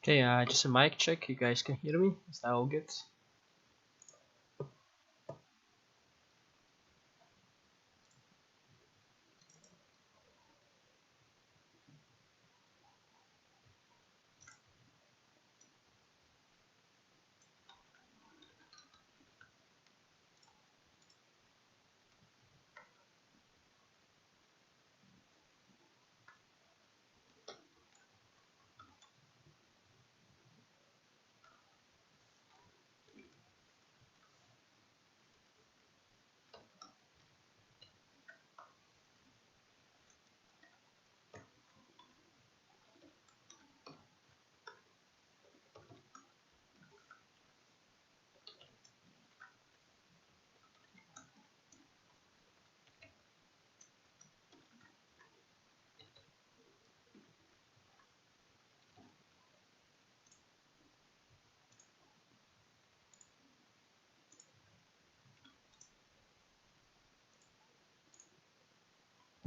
Okay, just a mic check. You guys can hear me? Is that all good?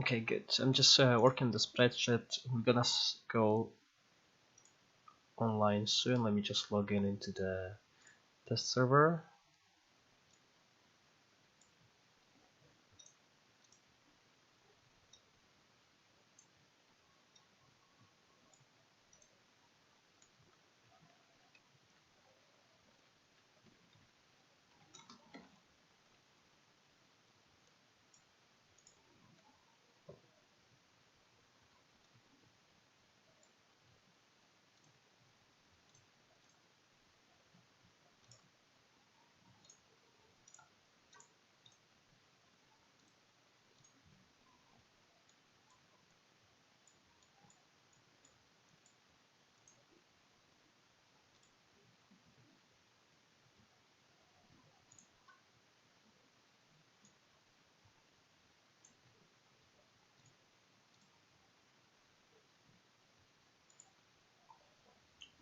Okay, good. I'm just working the spreadsheet. We're gonna go online soon. Let me just log in into the test server.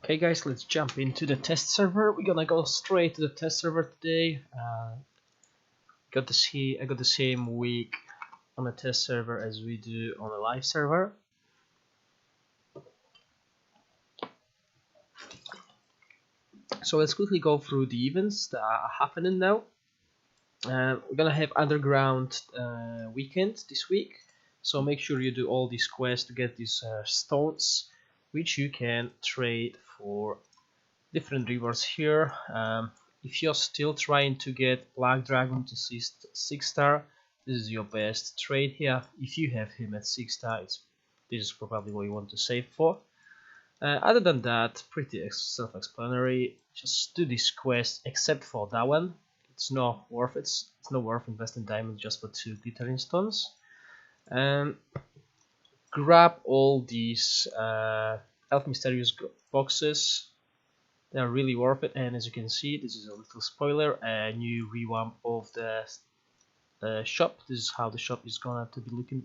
Okay, guys, let's jump into the test server. We're gonna go straight to the test server today. I got the same week on the test server as we do on the live server. So let's quickly go through the events that are happening now. We're gonna have underground weekend this week, so make sure you do all these quests to get these stones, which you can trade for different rewards here. If you're still trying to get Black Dragon to 6 star, this is your best trade here. If you have him at 6 star, this is probably what you want to save for. Other than that, pretty self-explanatory. Just do this quest, except for that one. It's not worth it. It's not worth investing diamonds just for 2 glittering stones. Grab all these Elf Mysterious boxes. They are really worth it. And as you can see, this is a little spoiler, a new revamp of the shop. This is how the shop is gonna have to be looking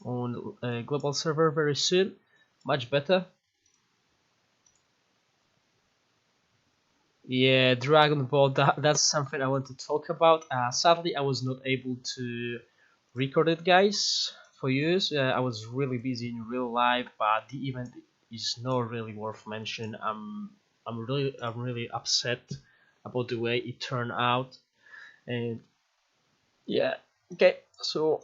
on a global server very soon. Much better. Yeah, Dragon Ball, that's something I want to talk about. Sadly, I was not able to record it, guys, for you. I was really busy in real life, but the event is not really worth mention. I'm really upset about the way it turned out, and yeah, okay, so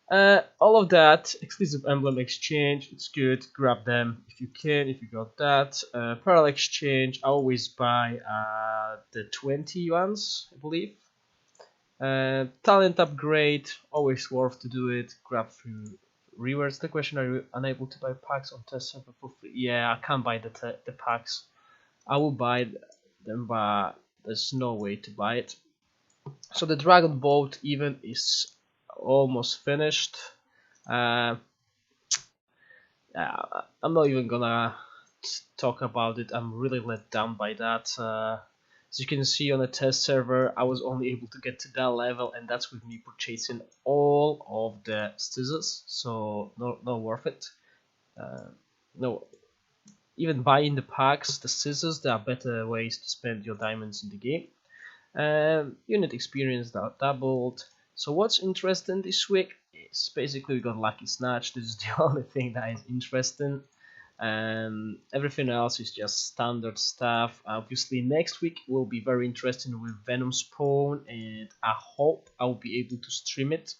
all of that exclusive emblem exchange, it's good. Grab them if you can, if you got that. Pearl exchange, I always buy the 20 ones, I believe. Talent upgrade, always worth to do it. Grab through rewards. The question: are you unable to buy packs on test server for free? Yeah, I can't buy the packs. I will buy them, but there's no way to buy it. So the Dragon Boat event is almost finished. Uh, I'm not even gonna talk about it. I'm really let down by that. As you can see on the test server, I was only able to get to that level, and that's with me purchasing all of the scissors. So not worth it. No, even buying the packs, the scissors, there are better ways to spend your diamonds in the game. Unit experience that doubled. So what's interesting this week is basically we got Lucky Snatch. This is the only thing that is interesting. and everything else is just standard stuff. Obviously next week will be very interesting with Venom Spawn, and I hope I'll be able to stream it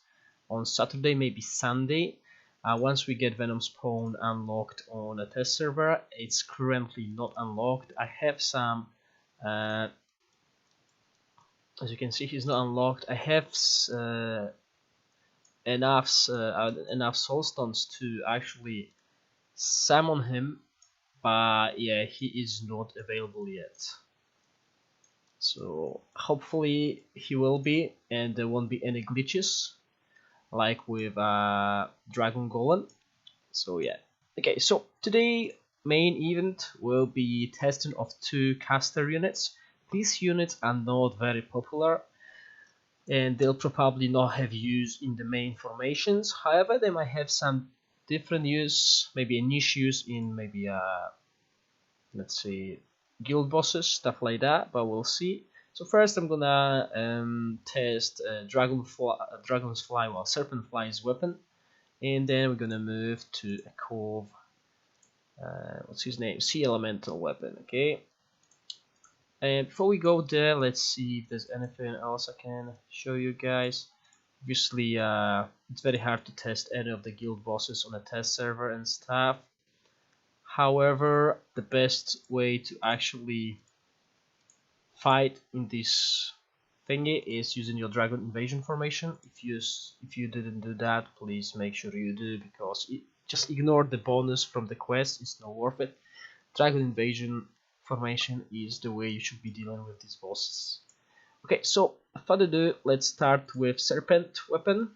on Saturday, maybe Sunday. Once we get Venom Spawn unlocked on a test server. It's currently not unlocked. I have some, as you can see, he's not unlocked. I have enough soulstones to actually summon him, but yeah, he is not available yet. So hopefully he will be, and there won't be any glitches like with Dragon Golem. So yeah. Okay, so today main event will be testing of 2 caster units. These units are not very popular, and they'll probably not have use in the main formations. However, they might have some different use, maybe a niche use in maybe let's say guild bosses, stuff like that, but we'll see. So first I'm gonna test Serpent Fly's weapon, and then we're gonna move to a Cove, what's his name, Sea Elemental weapon. Okay, and before we go there, let's see if there's anything else I can show you guys. Obviously it's very hard to test any of the guild bosses on a test server and stuff. However, the best way to actually fight in this thingy is using your Dragon Invasion formation. If you didn't do that, please make sure you do, because just ignore the bonus from the quest. It's not worth it. Dragon Invasion formation is the way you should be dealing with these bosses. Okay, so without ado, let's start with Serpent weapon.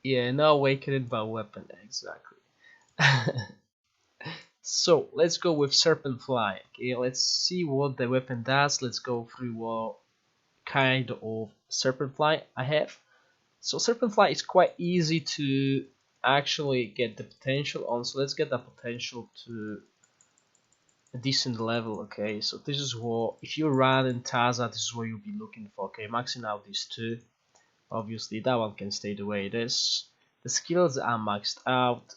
Yeah, no awakening by weapon, exactly. So let's go with Serpent Fly. Okay, let's see what the weapon does. Let's go through what kind of Serpent Fly I have. So Serpent Fly is quite easy to actually get the potential on. So let's get the potential to a decent level. Okay, so this is what, if you run in Taza, this is what you'll be looking for. Okay, maxing out these 2. Obviously that one can stay the way it is. The skills are maxed out.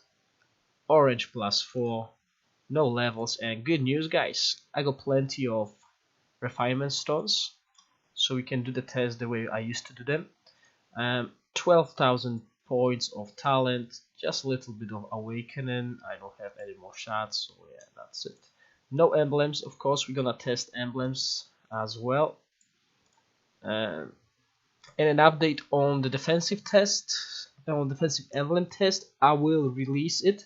Orange +4, no levels, and good news guys, I got plenty of refinement stones, so we can do the test the way I used to do them. 12,000 points of talent, just a little bit of awakening. I don't have any more shots, so yeah, that's it. No emblems, of course. We're gonna test emblems as well. And an update on the defensive test, on defensive emblem test, I will release it.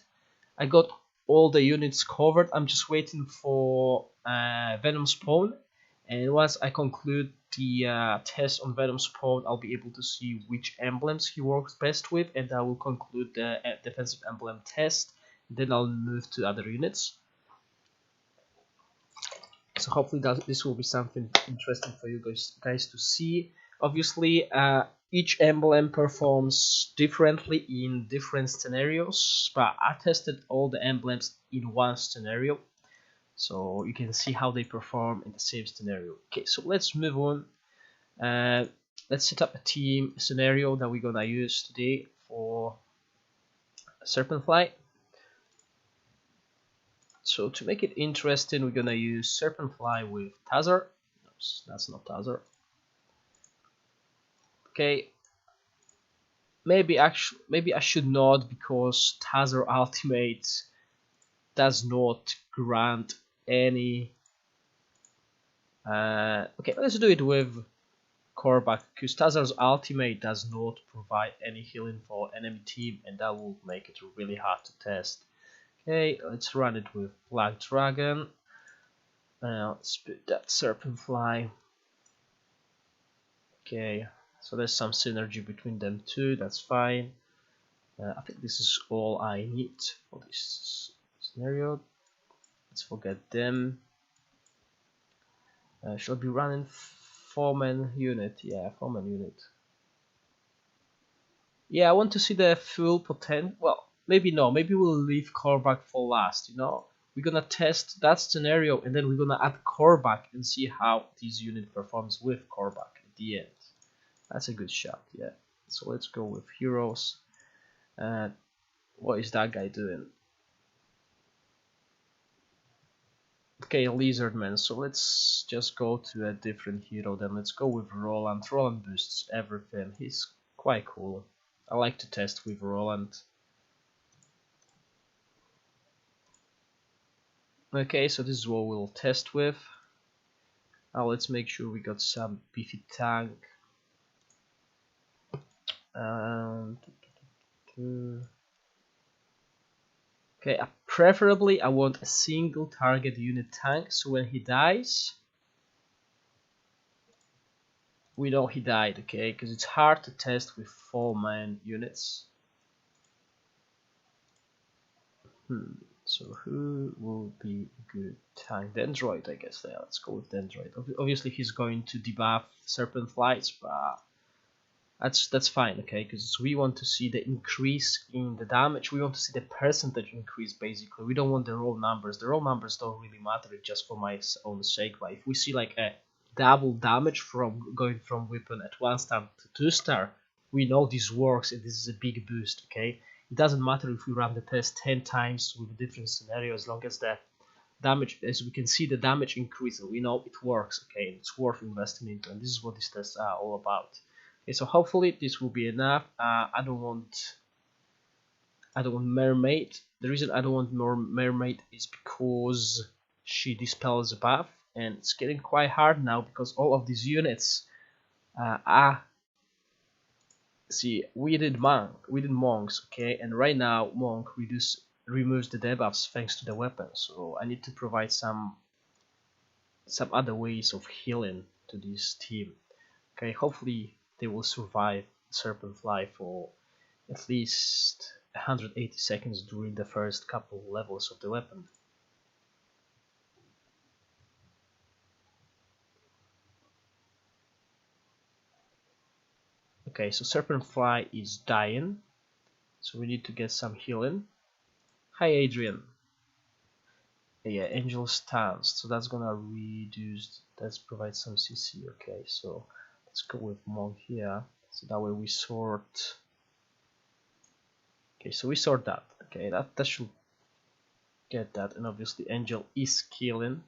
I got all the units covered. I'm just waiting for Venom Spawn, and once I conclude the test on Venom Spawn, I'll be able to see which emblems he works best with, and I will conclude the defensive emblem test. Then I'll move to other units. So hopefully this will be something interesting for you guys to see. Obviously, each emblem performs differently in different scenarios, but I tested all the emblems in one scenario, so you can see how they perform in the same scenario. Okay, so let's move on. Let's set up a team scenario that we're gonna use today for Serpent Fly. So to make it interesting, we're gonna use Serpent Fly with Tazar. Oops, that's not Tazar. Okay, maybe I should not, because Tazar Ultimate does not grant any. Okay, let's do it with Korvac, because Tazar's Ultimate does not provide any healing for enemy team, and that will make it really hard to test. Okay, let's run it with Black Dragon. Let's put that Serpent Fly. Okay, so there's some synergy between them two, that's fine. I think this is all I need for this scenario. Let's forget them. Should be running 4-man unit. Yeah, 4-man unit. Yeah, I want to see the full potential. Well, maybe no. Maybe we'll leave Korvac for last. You know, we're gonna test that scenario, and then we're gonna add Korvac and see how this unit performs with Korvac at the end. That's a good shot. Yeah. So let's go with heroes. What is that guy doing? Okay, Lizardman. So let's just go to a different hero then. Let's go with Roland. Roland boosts everything. He's quite cool. I like to test with Roland. Okay, so this is what we'll test with. Now let's make sure we got some beefy tank. And okay, preferably I want a single target unit tank, so when he dies, we know he died, okay? Because it's hard to test with 4-man units. So who will be a good tank? Dendroid, I guess. Yeah, let's go with Dendroid. Obviously, he's going to debuff Serpent flights, but that's fine, okay? Because we want to see the increase in the damage. We want to see the percentage increase, basically. We don't want the raw numbers. The raw numbers don't really matter, just for my own sake. But if we see like a double damage from going from weapon at 1-star to 2-star, we know this works and this is a big boost, okay? It doesn't matter if we run the test 10 times with a different scenario, as long as the damage, as we can see, the damage increases. We know it works, okay? It's worth investing into, and this is what these tests are all about. Okay, so hopefully this will be enough. I don't want Mermaid. The reason I don't want more Mermaid is because she dispels a buff, and it's getting quite hard now because all of these units are. See, we did monks, okay, and right now monk removes the debuffs thanks to the weapon. So I need to provide some other ways of healing to this team. Okay, hopefully they will survive Serpent Fly for at least 180 seconds during the first couple levels of the weapon. Okay, so Serpent Fly is dying, so we need to get some healing. Hi Adrian. Yeah, Angel stance, so that's gonna reduce, let's provide some CC. Okay, so let's go with Monk here, so that way we sort. Okay, so we sort that. Okay, that should get that, and obviously Angel is killing.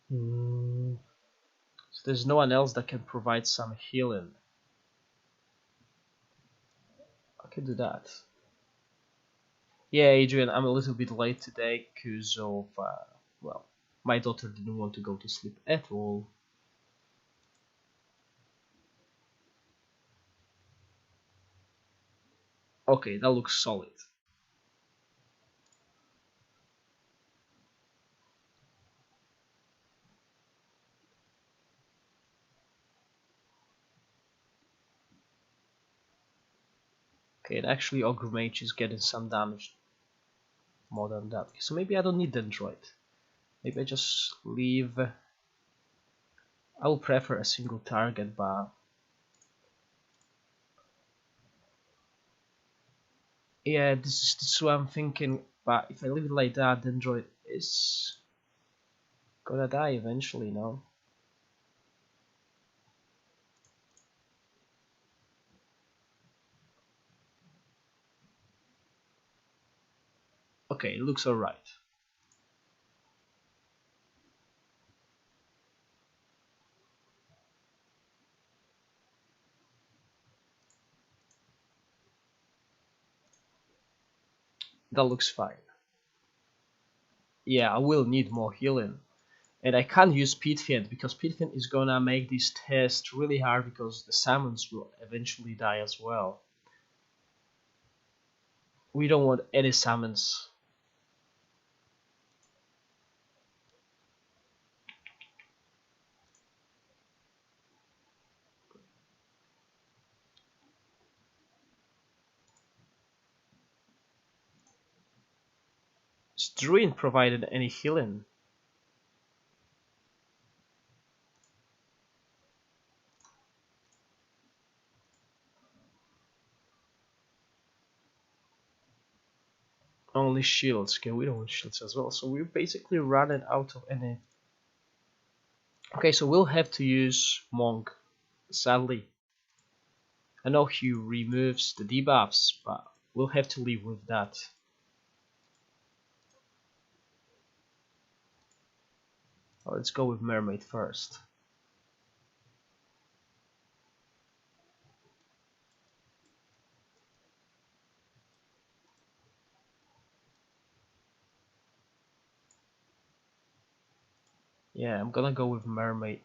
So there's no one else that can provide some healing. I can do that. Yeah, Adrian, I'm a little bit late today because of, well, my daughter didn't want to go to sleep at all. Okay, that looks solid. Okay, and actually Ogre Mage is getting some damage more than that. Okay, so maybe I don't need Dendroid. Maybe I just leave. I will prefer a single target, but yeah, this is what I'm thinking. But if I leave it like that, Dendroid is gonna die eventually, no? Okay, it looks alright. That looks fine. Yeah, I will need more healing. And I can't use Pitfiend because Pitfiend is gonna make this test really hard because the summons will eventually die as well. We don't want any summons. Druin provided any healing. Only shields. Okay, we don't want shields as well. So we're basically running out of any. Okay, so we'll have to use Monk, sadly. I know he removes the debuffs, but we'll have to live with that. Let's go with mermaid first. Yeah, I'm gonna go with mermaid.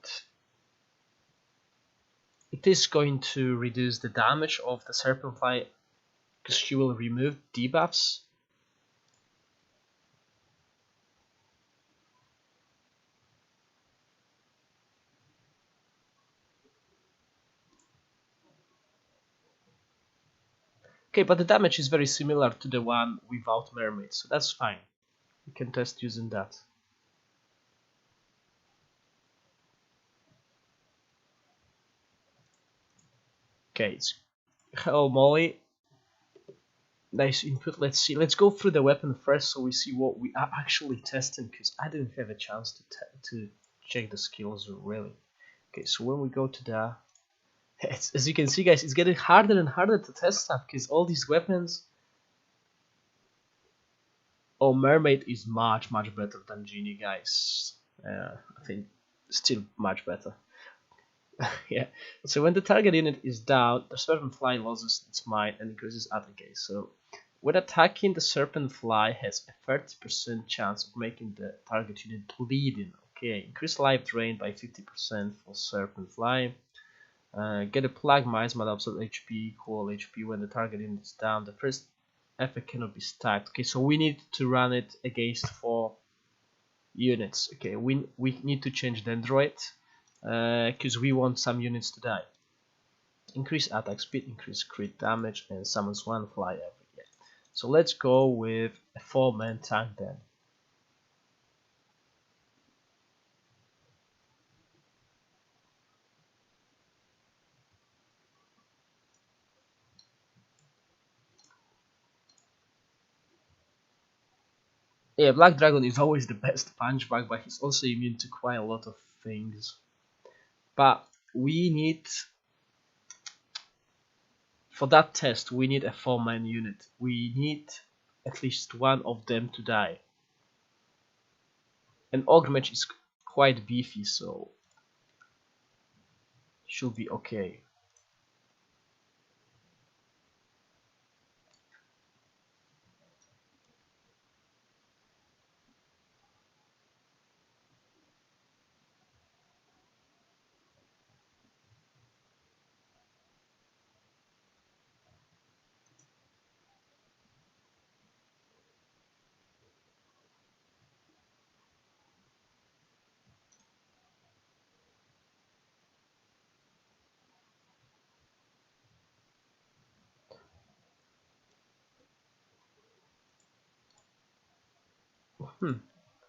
It is going to reduce the damage of the Serpent Fly because she will remove debuffs. Okay, but the damage is very similar to the one without mermaid, so that's fine. We can test using that. Okay, hello Molly. Nice input. Let's see. Let's go through the weapon first, so we see what we are actually testing. Because I didn't have a chance to check the skills really. Okay, so when we go to the, as you can see, guys, it's getting harder and harder to test stuff because all these weapons. Oh, mermaid is much better than genie, guys. I think still much better. Yeah. So when the target unit is down, the Serpent Fly loses its might and increases attack. So when attacking, the Serpent Fly has a 30% chance of making the target unit bleeding. Okay, increase life drain by 50% for Serpent Fly. Get a Plague Mice, but absorb HP, cool HP when the target unit is down. The first effect cannot be stacked. Okay, so we need to run it against 4 units. Okay, we need to change the Android because we want some units to die. Increase attack speed, increase crit damage, and summons 1 fly every year. So let's go with a 4-man tank then. Yeah, Black Dragon is always the best punch bag, but he's also immune to quite a lot of things. But we need, for that test, we need a 4-man unit. We need at least one of them to die. And Ogre Mage is quite beefy, so should be okay.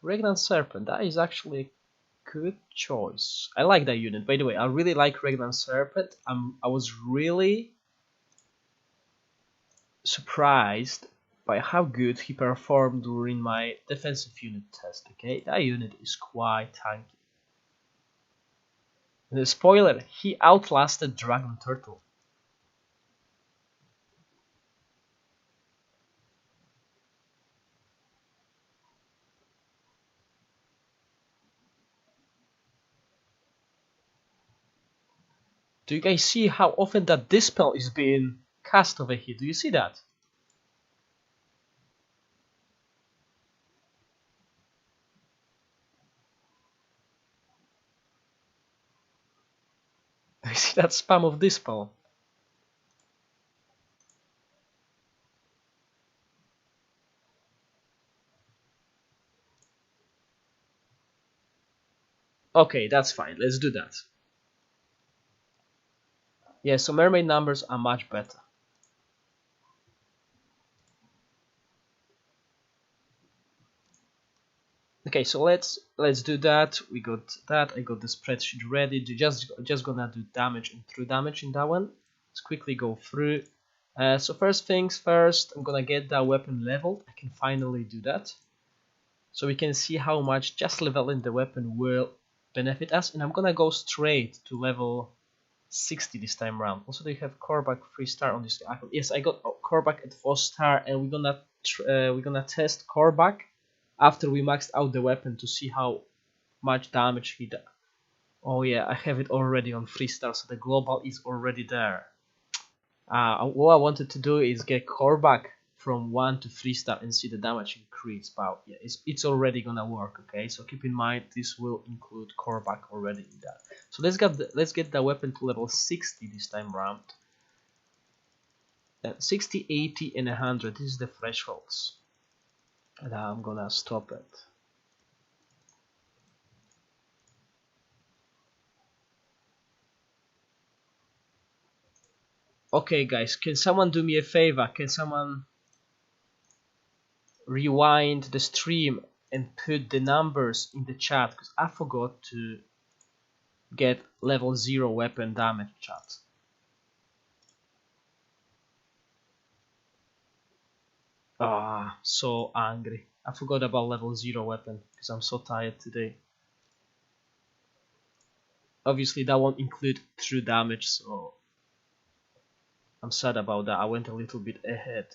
Regnant Serpent, that is actually a good choice. I like that unit. By the way, I really like Regnant Serpent. I was really surprised by how good he performed during my defensive unit test. Okay, that unit is quite tanky. The spoiler, he outlasted Dragon Turtle. Do you guys see how often that Dispel is being cast over here? Do you see that? Do you see that spam of Dispel? Okay, that's fine. Let's do that. Yeah, so mermaid numbers are much better. Okay, so let's do that. We got that. I got the spreadsheet ready. Just gonna do damage and true damage in that one. Let's quickly go through. So first things first, I'm gonna get that weapon leveled. I can finally do that. So we can see how much just leveling the weapon will benefit us. And I'm gonna go straight to level 60 this time round. Also, do you have Korvac 3-star on this icon? Yes, I got Korvac at 4-star, and we're gonna test Korvac after we maxed out the weapon to see how much damage he does. Oh yeah, I have it already on 3-star, so the global is already there. What I wanted to do is get Korvac from 1 to 3-star and see the damage increase, but yeah, it's already gonna work. Okay, so keep in mind this will include Korvac already in that. So let's get the weapon to level 60 this time round. 60, 80, and 100. This is the thresholds, and I'm gonna stop it. Okay, guys, can someone do me a favor? Can someone rewind the stream and put the numbers in the chat, because I forgot to get level 0 weapon damage chat. Ah, so angry. I forgot about level 0 weapon because I'm so tired today. Obviously that won't include true damage, so I'm sad about that. I went a little bit ahead.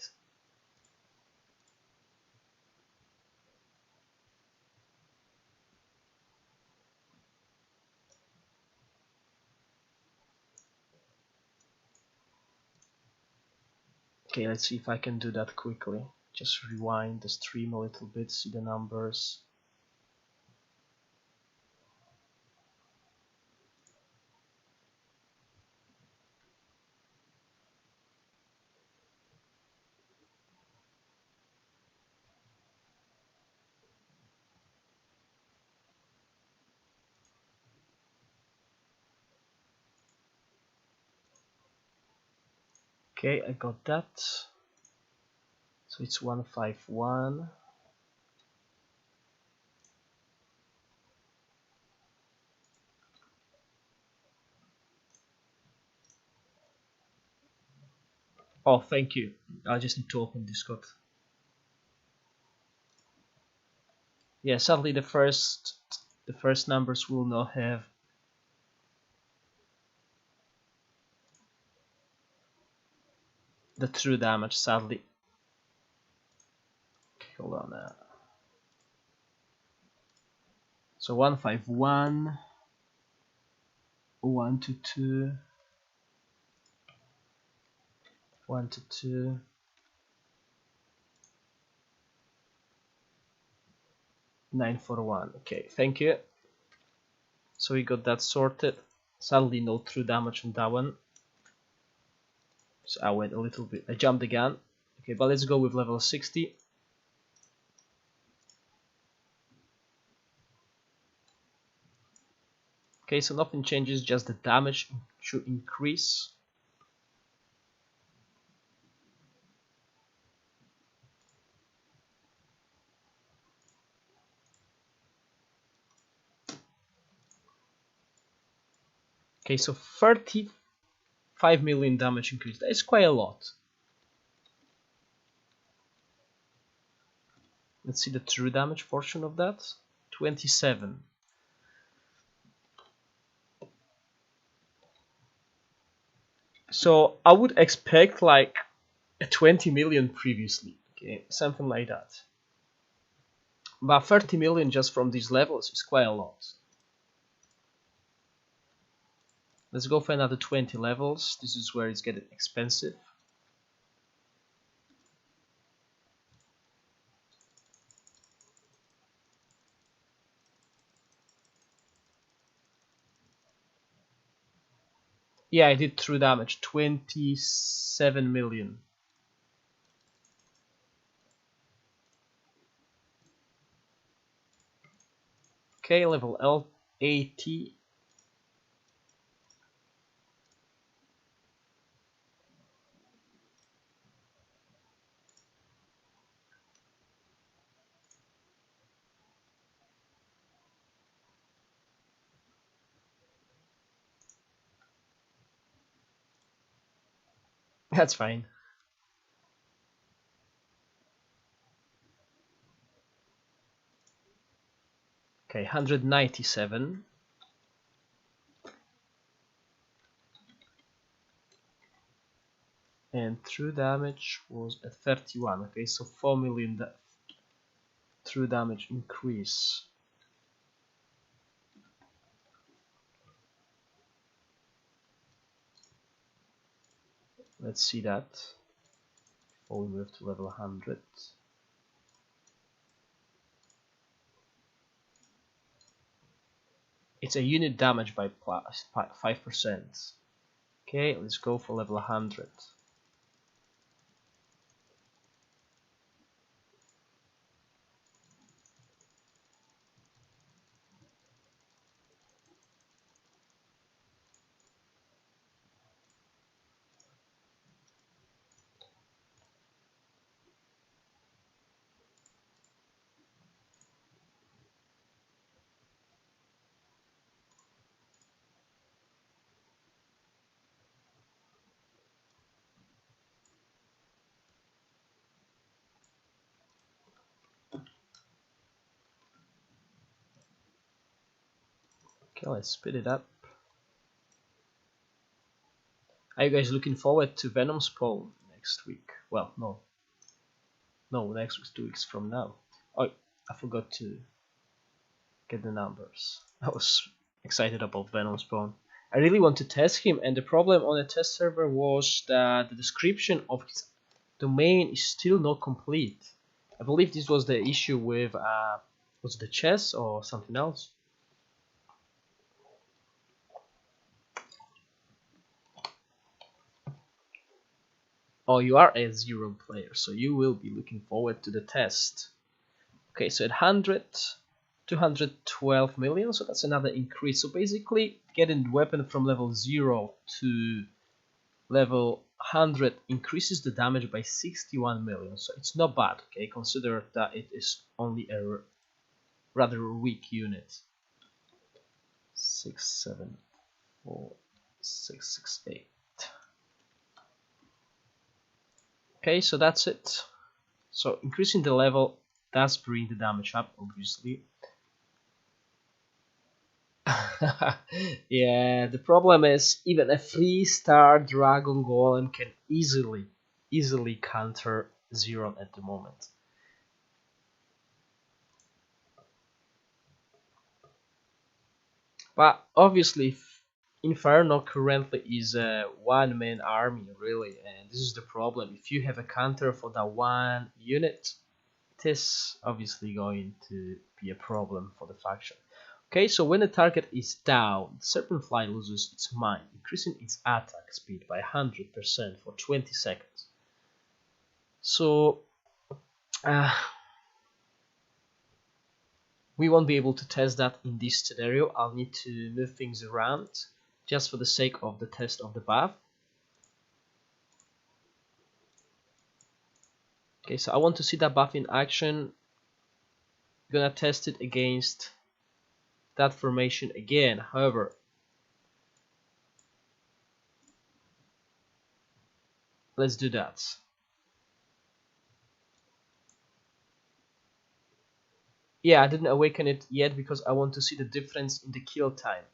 Okay, let's see if I can do that quickly. Just rewind the stream a little bit, see the numbers. Okay, I got that. So it's 151. Oh, thank you. I just need to open Discord. Yeah, sadly the first numbers will not have the true damage, sadly. Okay, hold on now. So 151, 122, 122, 941. Okay, thank you. So we got that sorted. Sadly no true damage on that one. So I went a little bit, I jumped again. Okay, but let's go with level 60. Okay, so nothing changes, just the damage should increase. Okay, so 35 million damage increase. That is quite a lot. Let's see the true damage portion of that. 27. So I would expect like a 20 million previously. Okay, something like that. But 30 million just from these levels is quite a lot. Let's go for another 20 levels. This is where it's getting expensive. Yeah, I did true damage, 27 million. Okay, level L80. That's fine. Okay, 197. and true damage was at 31. Okay, so 4 million true damage increase. Let's see that before we move to level 100. It's a unit damage by plus 5%. Okay, let's go for level 100. Okay, let's speed it up. Are you guys looking forward to Venom spawn next week? Well, no, next week, 2 weeks from now. Oh, I forgot to get the numbers. I was excited about Venom spawn. I really want to test him, and the problem on the test server was that the description of his domain is still not complete. I believe this was the issue with was it the chess or something else? Oh, you are a 0 player, so you will be looking forward to the test. Okay, so at 100, 212 million, so that's another increase. So basically, getting the weapon from level 0 to level 100 increases the damage by 61 million, so it's not bad. Okay, consider that it is only a rather weak unit. 6, 7, 4, 6, 6, 8. Okay, so that's it. So increasing the level does bring the damage up, obviously. Yeah, the problem is even a 3-star Dragon Golem can easily counter Zeron at the moment. But obviously, Inferno currently is a one-man army, really, and this is the problem. If you have a counter for that one unit, it is obviously going to be a problem for the faction. Okay, so when the target is down, Serpent Fly loses its mind, increasing its attack speed by 100% for 20 seconds. So, we won't be able to test that in this scenario. I'll need to move things around just for the sake of the test of the buff. Okay, so I want to see that buff in action. I'm gonna test it against that formation again. However, let's do that. Yeah, I didn't awaken it yet because I want to see the difference in the kill time.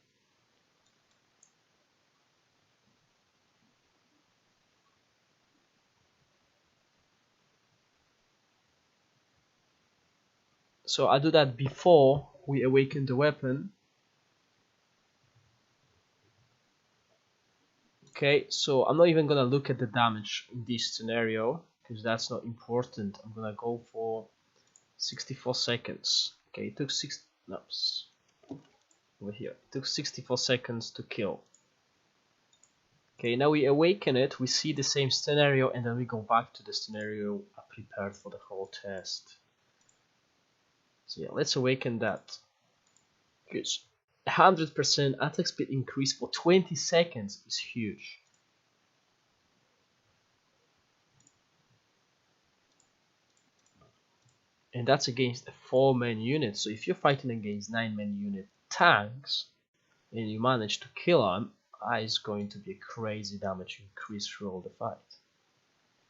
So I do that before we awaken the weapon. Okay, so I'm not even gonna look at the damage in this scenario because that's not important. I'm gonna go for 64 seconds. Okay, it took over here. It took 64 seconds to kill. Okay, now we awaken it, we see the same scenario, and then we go back to the scenario I prepared for the whole test. So yeah, let's awaken that. Good. 100% attack speed increase for 20 seconds is huge. And that's against a 4-man unit. So if you're fighting against 9-man unit tanks and you manage to kill them, it's going to be a crazy damage increase through all the fight.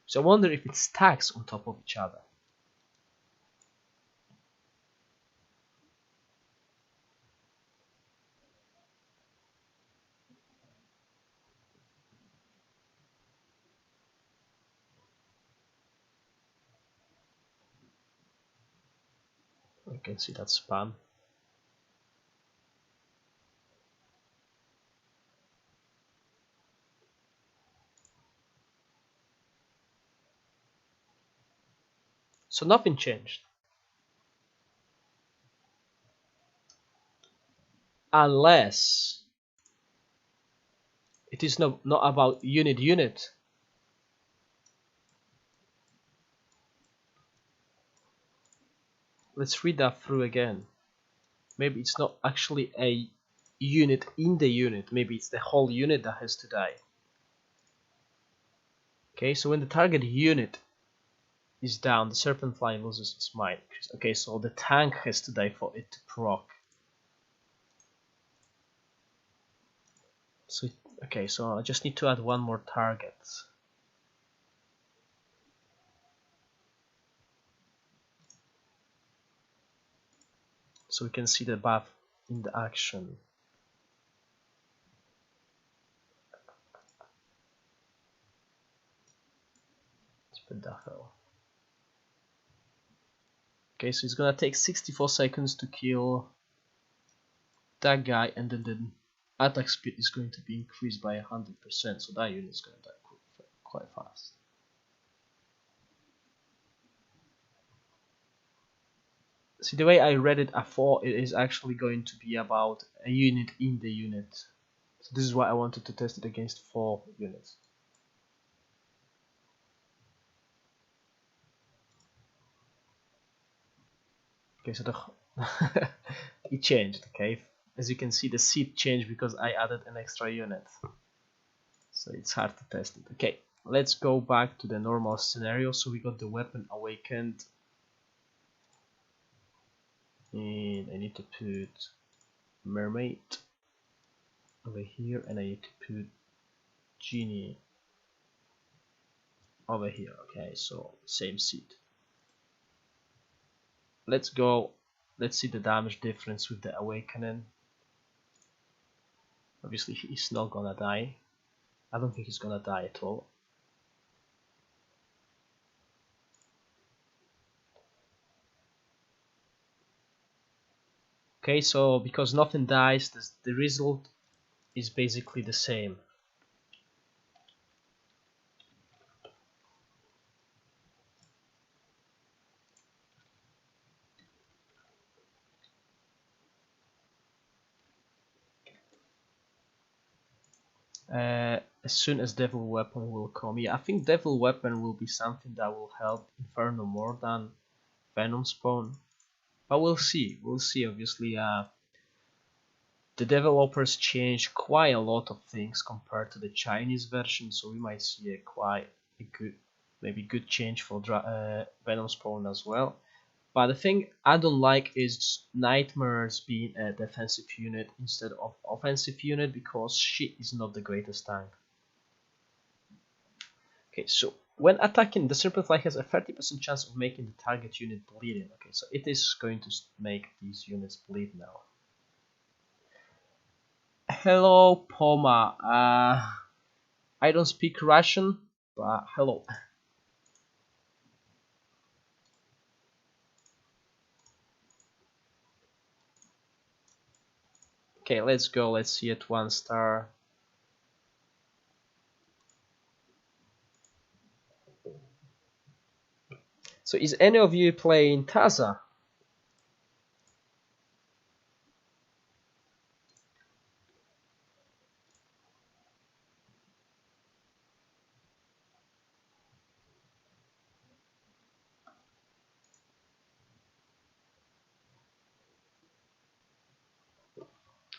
So I wonder if it stacks on top of each other. can see that spam. So nothing changed. Unless it is not about unit. Let's read that through again. Maybe it's not actually a unit in the unit. Maybe it's the whole unit that has to die. Okay, so when the target unit is down, the Serpent Fly loses its mind. Okay, so the tank has to die for it to proc. So okay, so I just need to add one more target. So we can see the buff in the action. Let's put that hell. Okay, so it's gonna take 64 seconds to kill that guy, and then the attack speed is going to be increased by 100%, so that unit is gonna die quite fast. See, the way I read it, I thought it is actually going to be about a unit in the unit. So this is why I wanted to test it against 4 units. Okay, so it changed. Okay, as you can see, the seed changed because I added an extra unit, so it's hard to test it. Okay, let's go back to the normal scenario. So we got the weapon awakened, and I need to put mermaid over here, and I need to put genie over here. Okay, so same seed. Let's go. Let's see the damage difference with the awakening. Obviously he's not gonna die. I don't think he's gonna die at all. Okay, so because nothing dies, the result is basically the same. As soon as Devil Weapon will come. Yeah, I think Devil Weapon will be something that will help Inferno more than Venom Spawn. But we'll see. We'll see. Obviously, the developers changed quite a lot of things compared to the Chinese version, so we might see a good, maybe good change for Venom Spawn as well. But the thing I don't like is Nightmares being a defensive unit instead of offensive unit, because she is not the greatest tank. Okay, so when attacking, the Serpent Fly has a 30% chance of making the target unit bleeding. Okay, so it is going to make these units bleed now. Hello, Poma. I don't speak Russian, but hello. Okay, let's go. Let's see it 1 star. So is any of you playing Taza?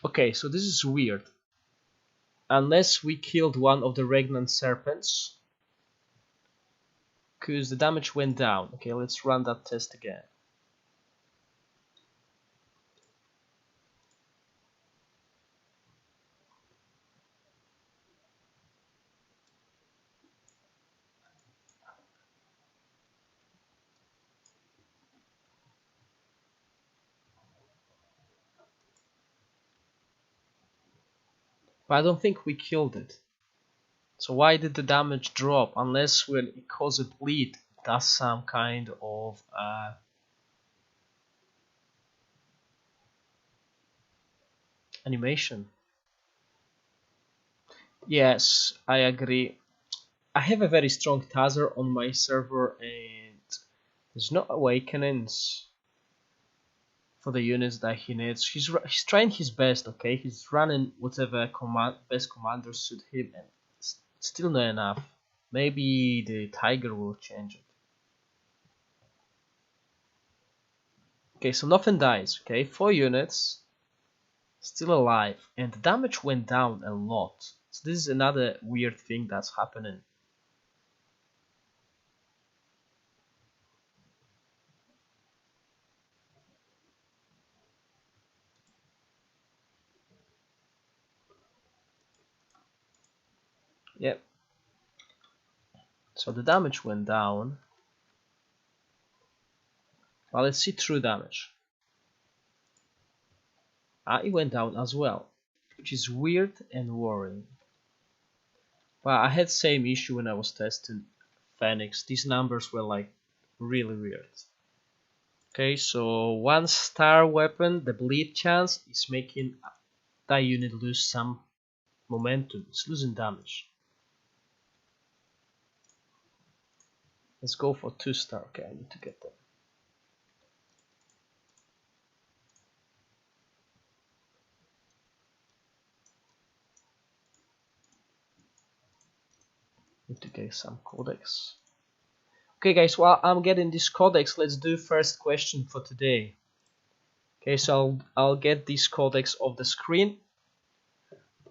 Okay, so this is weird. Unless we killed one of the regnant serpents, because the damage went down. Okay, let's run that test again. But I don't think we killed it. So why did the damage drop? Unless when it causes a bleed, it does some kind of animation. Yes, I agree. I have a very strong Tazer on my server, and there's no awakenings for the units that he needs. He's trying his best, okay? He's running whatever best commanders suit him, and it's still not enough. Maybe the Tiger will change it. Okay, so nothing dies, okay? 4 units, still alive, and the damage went down a lot. So this is another weird thing that's happening. Yep. So the damage went down. Well, let's see true damage. It went down as well, which is weird and worrying. But I had same issue when I was testing Phoenix. These numbers were like really weird. Okay, so 1-star weapon, the bleed chance is making that unit lose some momentum. It's losing damage. Let's go for 2-star. Okay, I need to get them. Need to get some codex. Okay guys, while I'm getting this codex, let's do first question for today. Okay, so I'll get this codex off the screen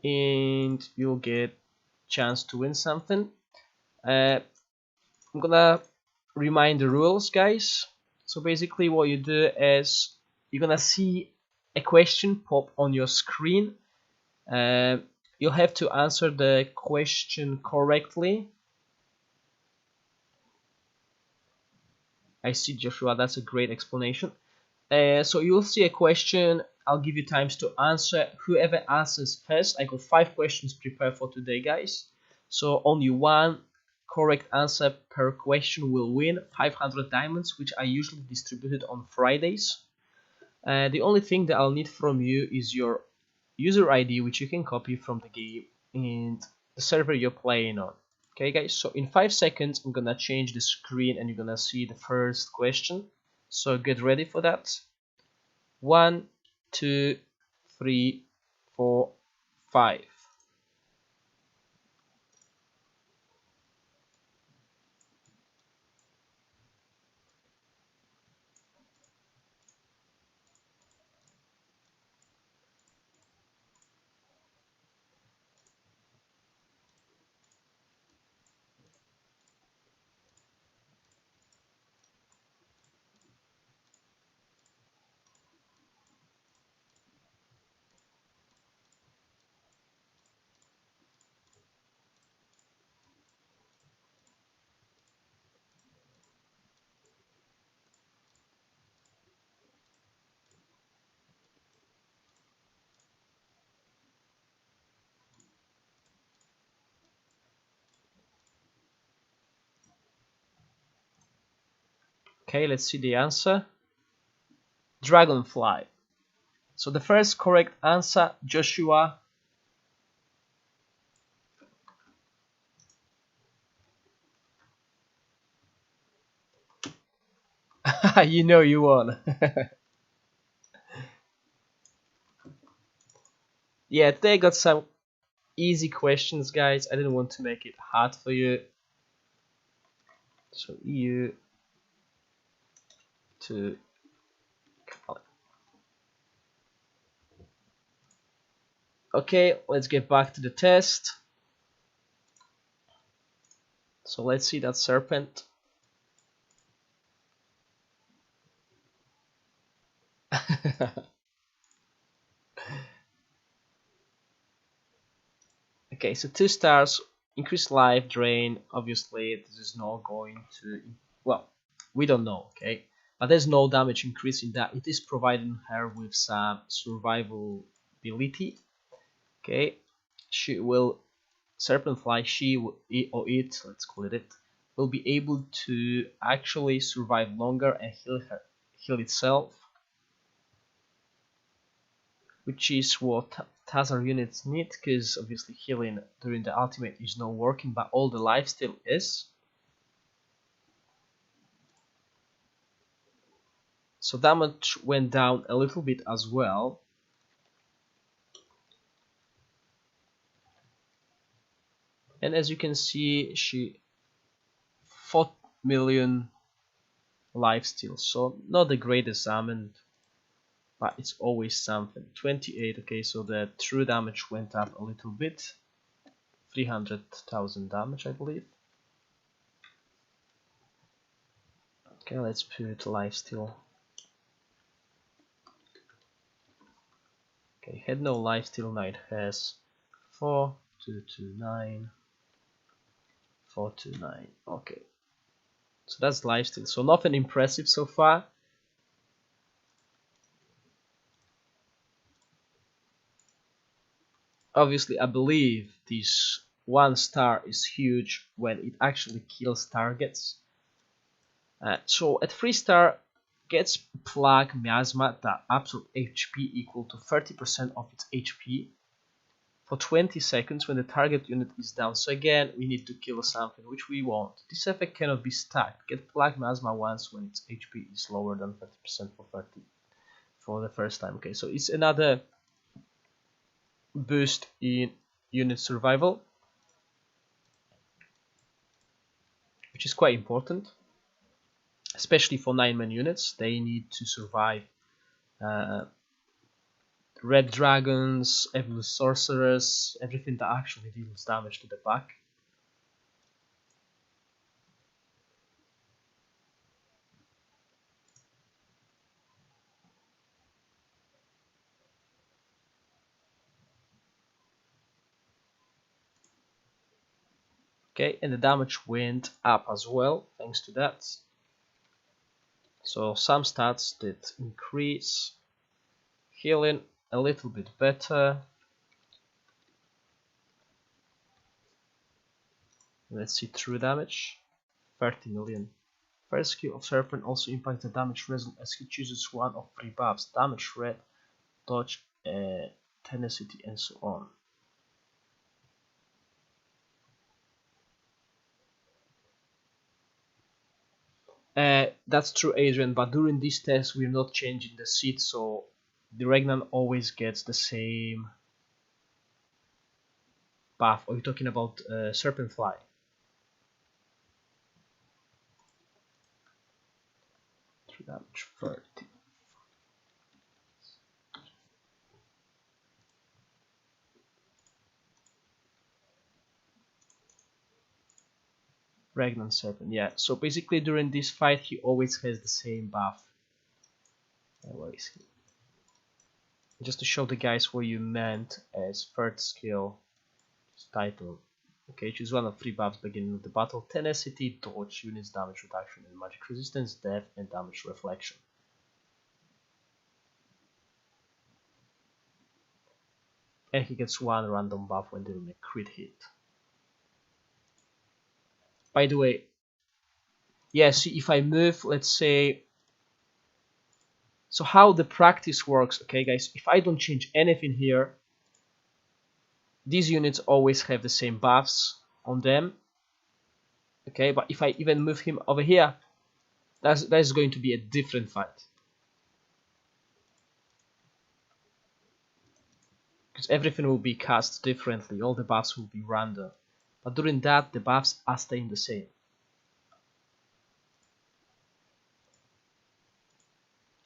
and you'll get chance to win something. I'm gonna remind the rules, guys. So basically what you do is you're gonna see a question pop on your screen. You'll have to answer the question correctly. I see, Joshua, that's a great explanation. So you'll see a question. I'll give you times to answer. Whoever answers first, I got 5 questions prepared for today, guys. So only one correct answer per question will win 500 diamonds, which are usually distributed on Fridays. The only thing that I'll need from you is your user ID, which you can copy from the game and the server you're playing on. Okay guys, so in 5 seconds I'm gonna change the screen and you're gonna see the first question. So get ready for that. 1, 2, 3, 4, 5. Okay, let's see the answer. Dragonfly. So the first correct answer, Joshua. You know you won. Yeah, they got some easy questions, guys. I didn't want to make it hard for you. So EU to Cali. Okay, let's get back to the test. So let's see that Serpent. Okay, so 2 stars, increased life drain. Obviously, this is not going to. Well, we don't know, okay? But there's no damage increase in that. It is providing her with some survivability. Okay, she will. Serpentfly, she will, or it, let's call it, will be able to actually survive longer and heal itself. which is what Tazar units need, because obviously healing during the ultimate is not working, but all the lifesteal is. So damage went down a little bit as well. And as you can see, she 4 million lifesteal, so not the greatest summon, but it's always something. 28, okay, so the true damage went up a little bit. 300,000 damage, I believe. Okay, let's put lifesteal. Okay, had no lifesteal, now it has 4229, 429. Okay, so that's lifesteal. So nothing impressive so far. Obviously, I believe this 1 star is huge when it actually kills targets. So at 3 star gets Plague Miasma, that absolute HP equal to 30% of its HP for 20 seconds when the target unit is down. So again, we need to kill something, which we want. This effect cannot be stacked. Get Plague Miasma once when its HP is lower than 30% for the first time. Okay, so it's another boost in unit survival, which is quite important, especially for 9-man units. They need to survive red dragons, evil sorcerers, everything that actually deals damage to the back. Okay, and the damage went up as well thanks to that. So some stats did increase. Healing a little bit better. Let's see true damage. 30 million. First skill of Serpent also impacts the damage result as he chooses one of 3 buffs: damage, red, dodge, tenacity, and so on. That's true, Adrian, but during this test we're not changing the seed, so the Regnan always gets the same buff. Are you talking about Serpent Fly? Damage 30. Regnan Serpent, yeah. So basically during this fight he always has the same buff. Where is he? Just to show the guys what you meant as third skill title. Okay, choose one of 3 buffs beginning of the battle: tenacity, dodge, units damage reduction, and magic resistance, death, and damage reflection. And he gets 1 random buff when doing a crit hit. By the way, yeah, see, if I move, let's say, so how the practice works, okay guys, if I don't change anything here, these units always have the same buffs on them, okay, but if I even move him over here, that's going to be a different fight, because everything will be cast differently, all the buffs will be random, but during that the buffs are staying the same.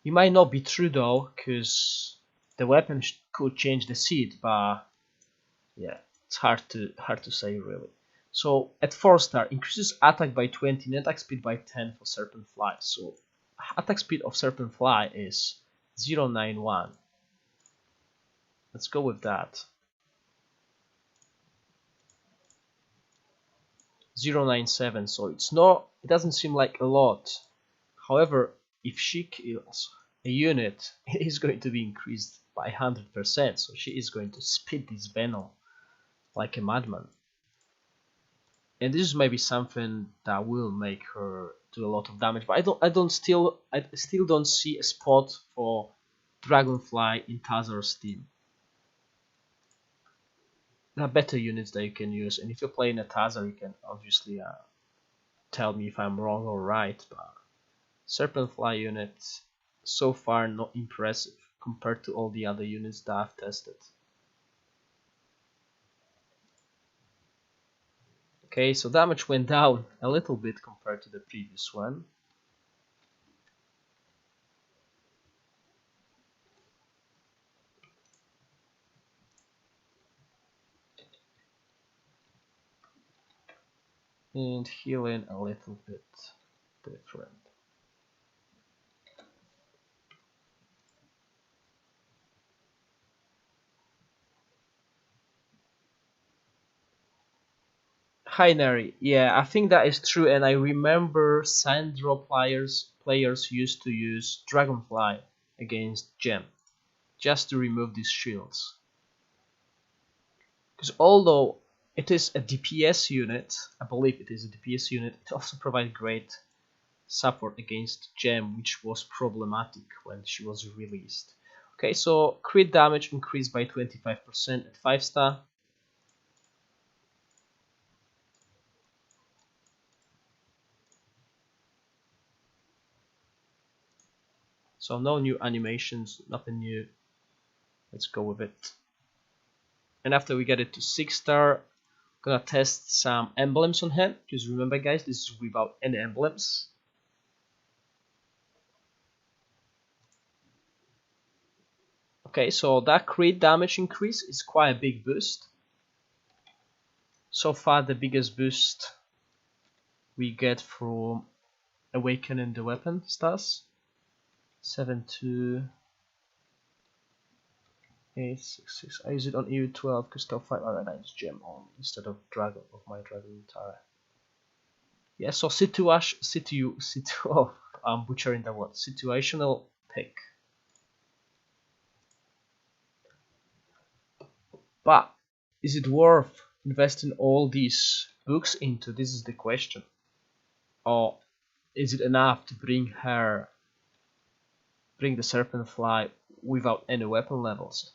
It might not be true though, because the weapon could change the seed, but yeah, it's hard to say really. So at 4 star, increases attack by 20, and attack speed by 10 for Serpent Fly. So attack speed of Serpent Fly is 091. Let's go with that. 097, so it doesn't seem like a lot. However, if she kills a unit, it is going to be increased by 100%, so she is going to spit this venom like a madman. And this is maybe something that will make her do a lot of damage, but I still don't see a spot for Dragonfly in Tazar's team. There are better units that you can use, and if you're playing a Tazar, you can obviously tell me if I'm wrong or right, but Serpent Fly unit so far not impressive compared to all the other units that I've tested. Okay, so damage went down a little bit compared to the previous one. And healing a little bit different. Hi Neri, yeah, I think that is true, and I remember Sandro players used to use Dragonfly against Gem, just to remove these shields. Because although it is a DPS unit, I believe it is a DPS unit, it also provides great support against Gem, which was problematic when she was released. Okay, so crit damage increased by 25% at 5-star. So no new animations, nothing new. Let's go with it. And after we get it to 6-star, gonna test some emblems on him. Because remember guys, this is without any emblems. Okay, so that crit damage increase is quite a big boost. So far the biggest boost we get from awakening the weapon stars. 72866. I use it on EU12 because top 5 Aradines gem on instead of dragon of my dragon Tara. Yeah, so I'm butchering the word. Situational pick. But is it worth investing all these books into? This is the question. Or is it enough to bring the Serpent Fly without any weapon levels?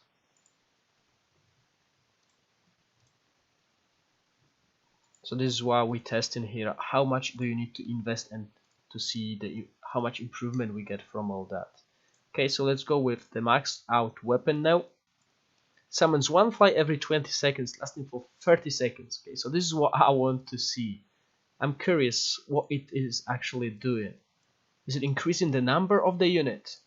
So this is why we're testing here. How much do you need to invest and to see how much improvement we get from all that? Okay, so let's go with the maxed out weapon now. Summons one fly every 20 seconds, lasting for 30 seconds. Okay, so this is what I want to see. I'm curious what it is actually doing. Is it increasing the number of the unit?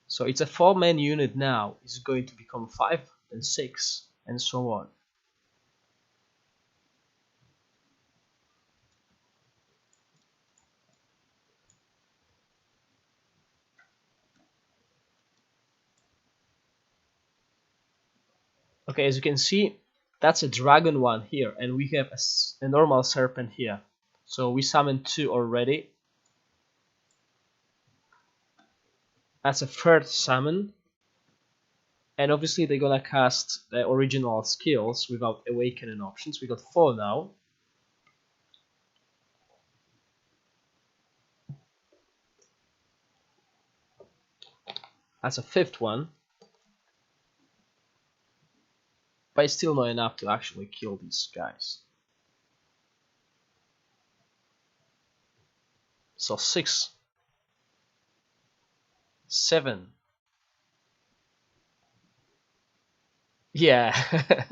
So it's a 4-man unit now. It's going to become 5 and 6 and so on. Okay, as you can see, that's a dragon one here, and we have a normal serpent here. So we summoned 2 already. That's a 3rd summon. And obviously they're gonna cast the original skills without awakening options. We got 4 now. That's a 5th one. But it's still not enough to actually kill these guys. So 6, 7. Yeah.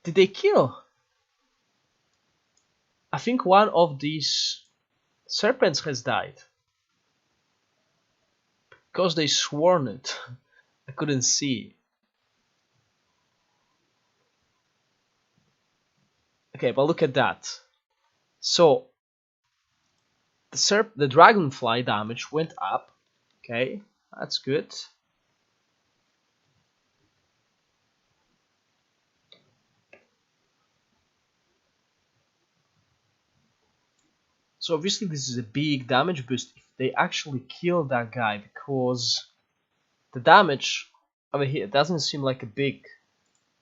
Did they kill? I think one of these serpents has died. Because they sworn it. I couldn't see. Okay, but look at that. So the dragonfly damage went up. Okay, that's good. So obviously this is a big damage boost if they actually kill that guy, because the damage over here it doesn't seem like a big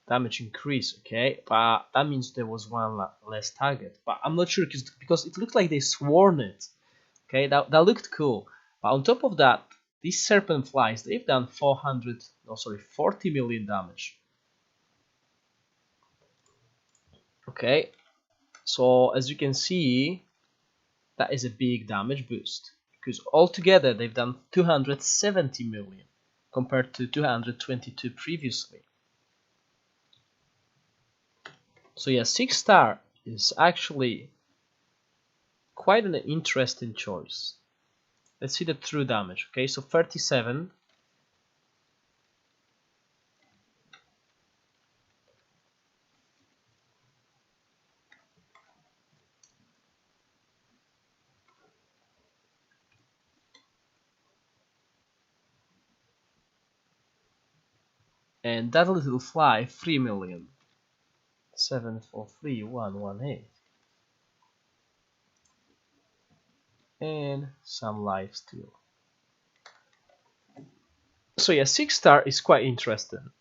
damage increase, okay, but that means there was one less target, but I'm not sure because it looked like they sworn it. Okay, that looked cool, but on top of that, these serpent flies, they've done 40 million damage. Okay, so as you can see, that is a big damage boost, because altogether they've done 270 million compared to 222 previously. So yeah, 6-star is actually quite an interesting choice. Let's see the true damage. Okay, so 37. And that little fly, 3 million. 743,118. And some life steal. So yeah, 6-star is quite interesting.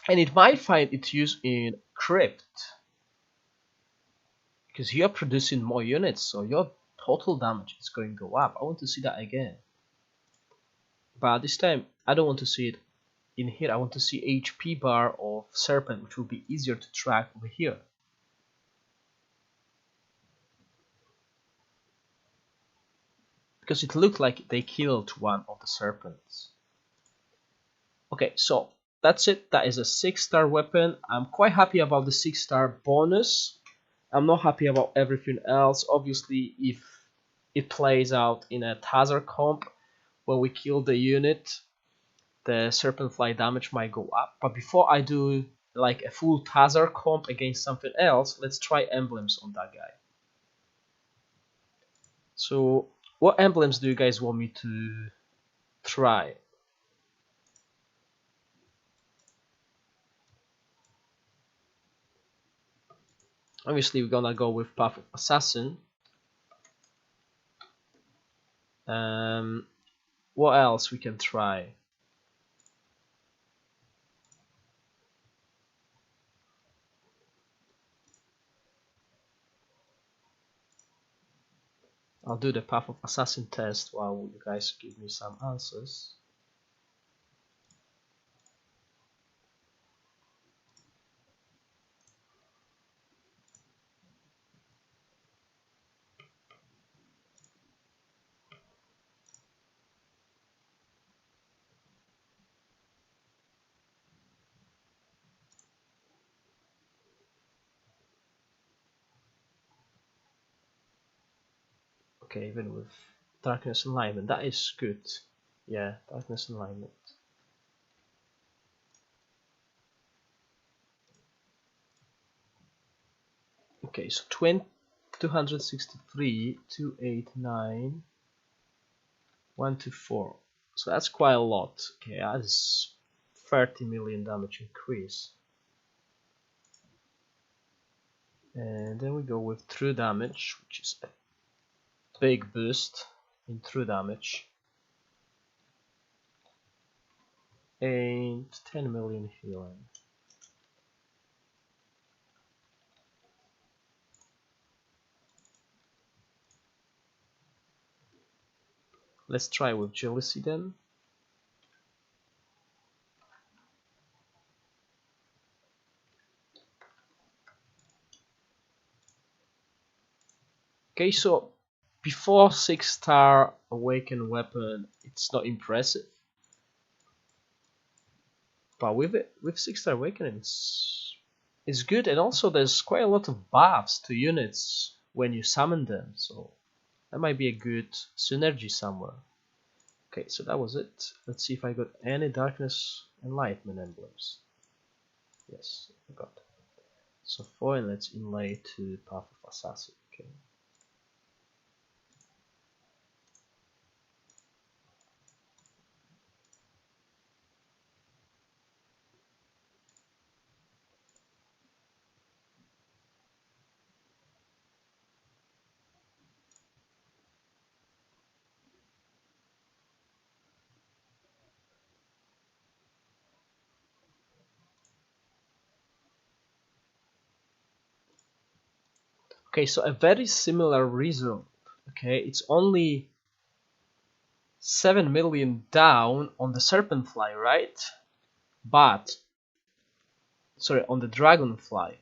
And it might find its use in Crypt, because you're producing more units, so your total damage is going to go up. I want to see that again. But this time, I don't want to see it in here. I want to see HP bar of Serpent, which will be easier to track over here. Because it looked like they killed one of the Serpents. Okay, so that's it. That is a 6-star weapon. I'm quite happy about the 6-star bonus. I'm not happy about everything else. Obviously, if it plays out in a Tazar comp, when we kill the unit, the Serpent Fly damage might go up. But before I do like a full Tazar comp against something else, let's try emblems on that guy. So, what emblems do you guys want me to try? Obviously, we're gonna go with Path of Assassin. What else we can try? I'll do the Path of Assassin test while you guys give me some answers. Okay, even with Darkness Alignment, that is good. Yeah, Darkness Alignment. Okay, so 263, 289, 124. So that's quite a lot. Okay, that is 30 million damage increase. And then we go with true damage, which is a big boost in true damage. And 10 million healing. Let's try with Jealousy then. Okay, so before 6-star Awakened weapon, it's not impressive. But with 6-star Awakening, it's good, and also there's quite a lot of buffs to units when you summon them, so that might be a good synergy somewhere. Okay, so that was it. Let's see if I got any Darkness Enlightenment emblems. Yes, I got. So foil, let's inlay to Path of Assassin. Okay. Okay, so a very similar result. Okay, it's only 7 million down on the Serpent fly, right? But sorry, on the Dragonfly.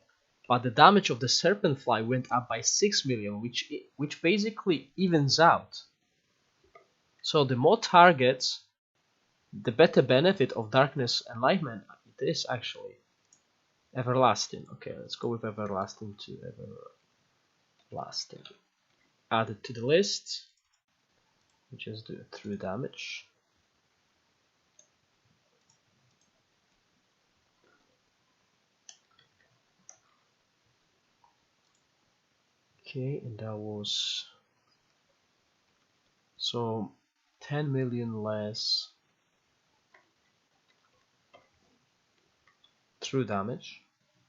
But the damage of the Serpent fly went up by 6 million, which basically evens out. So the more targets, the better benefit of Darkness Enlightenment it is actually. Everlasting. Okay, let's go with Everlasting to Everlasting. Add it to the list. We just do it through damage. Okay, and that was so 10 million less through damage,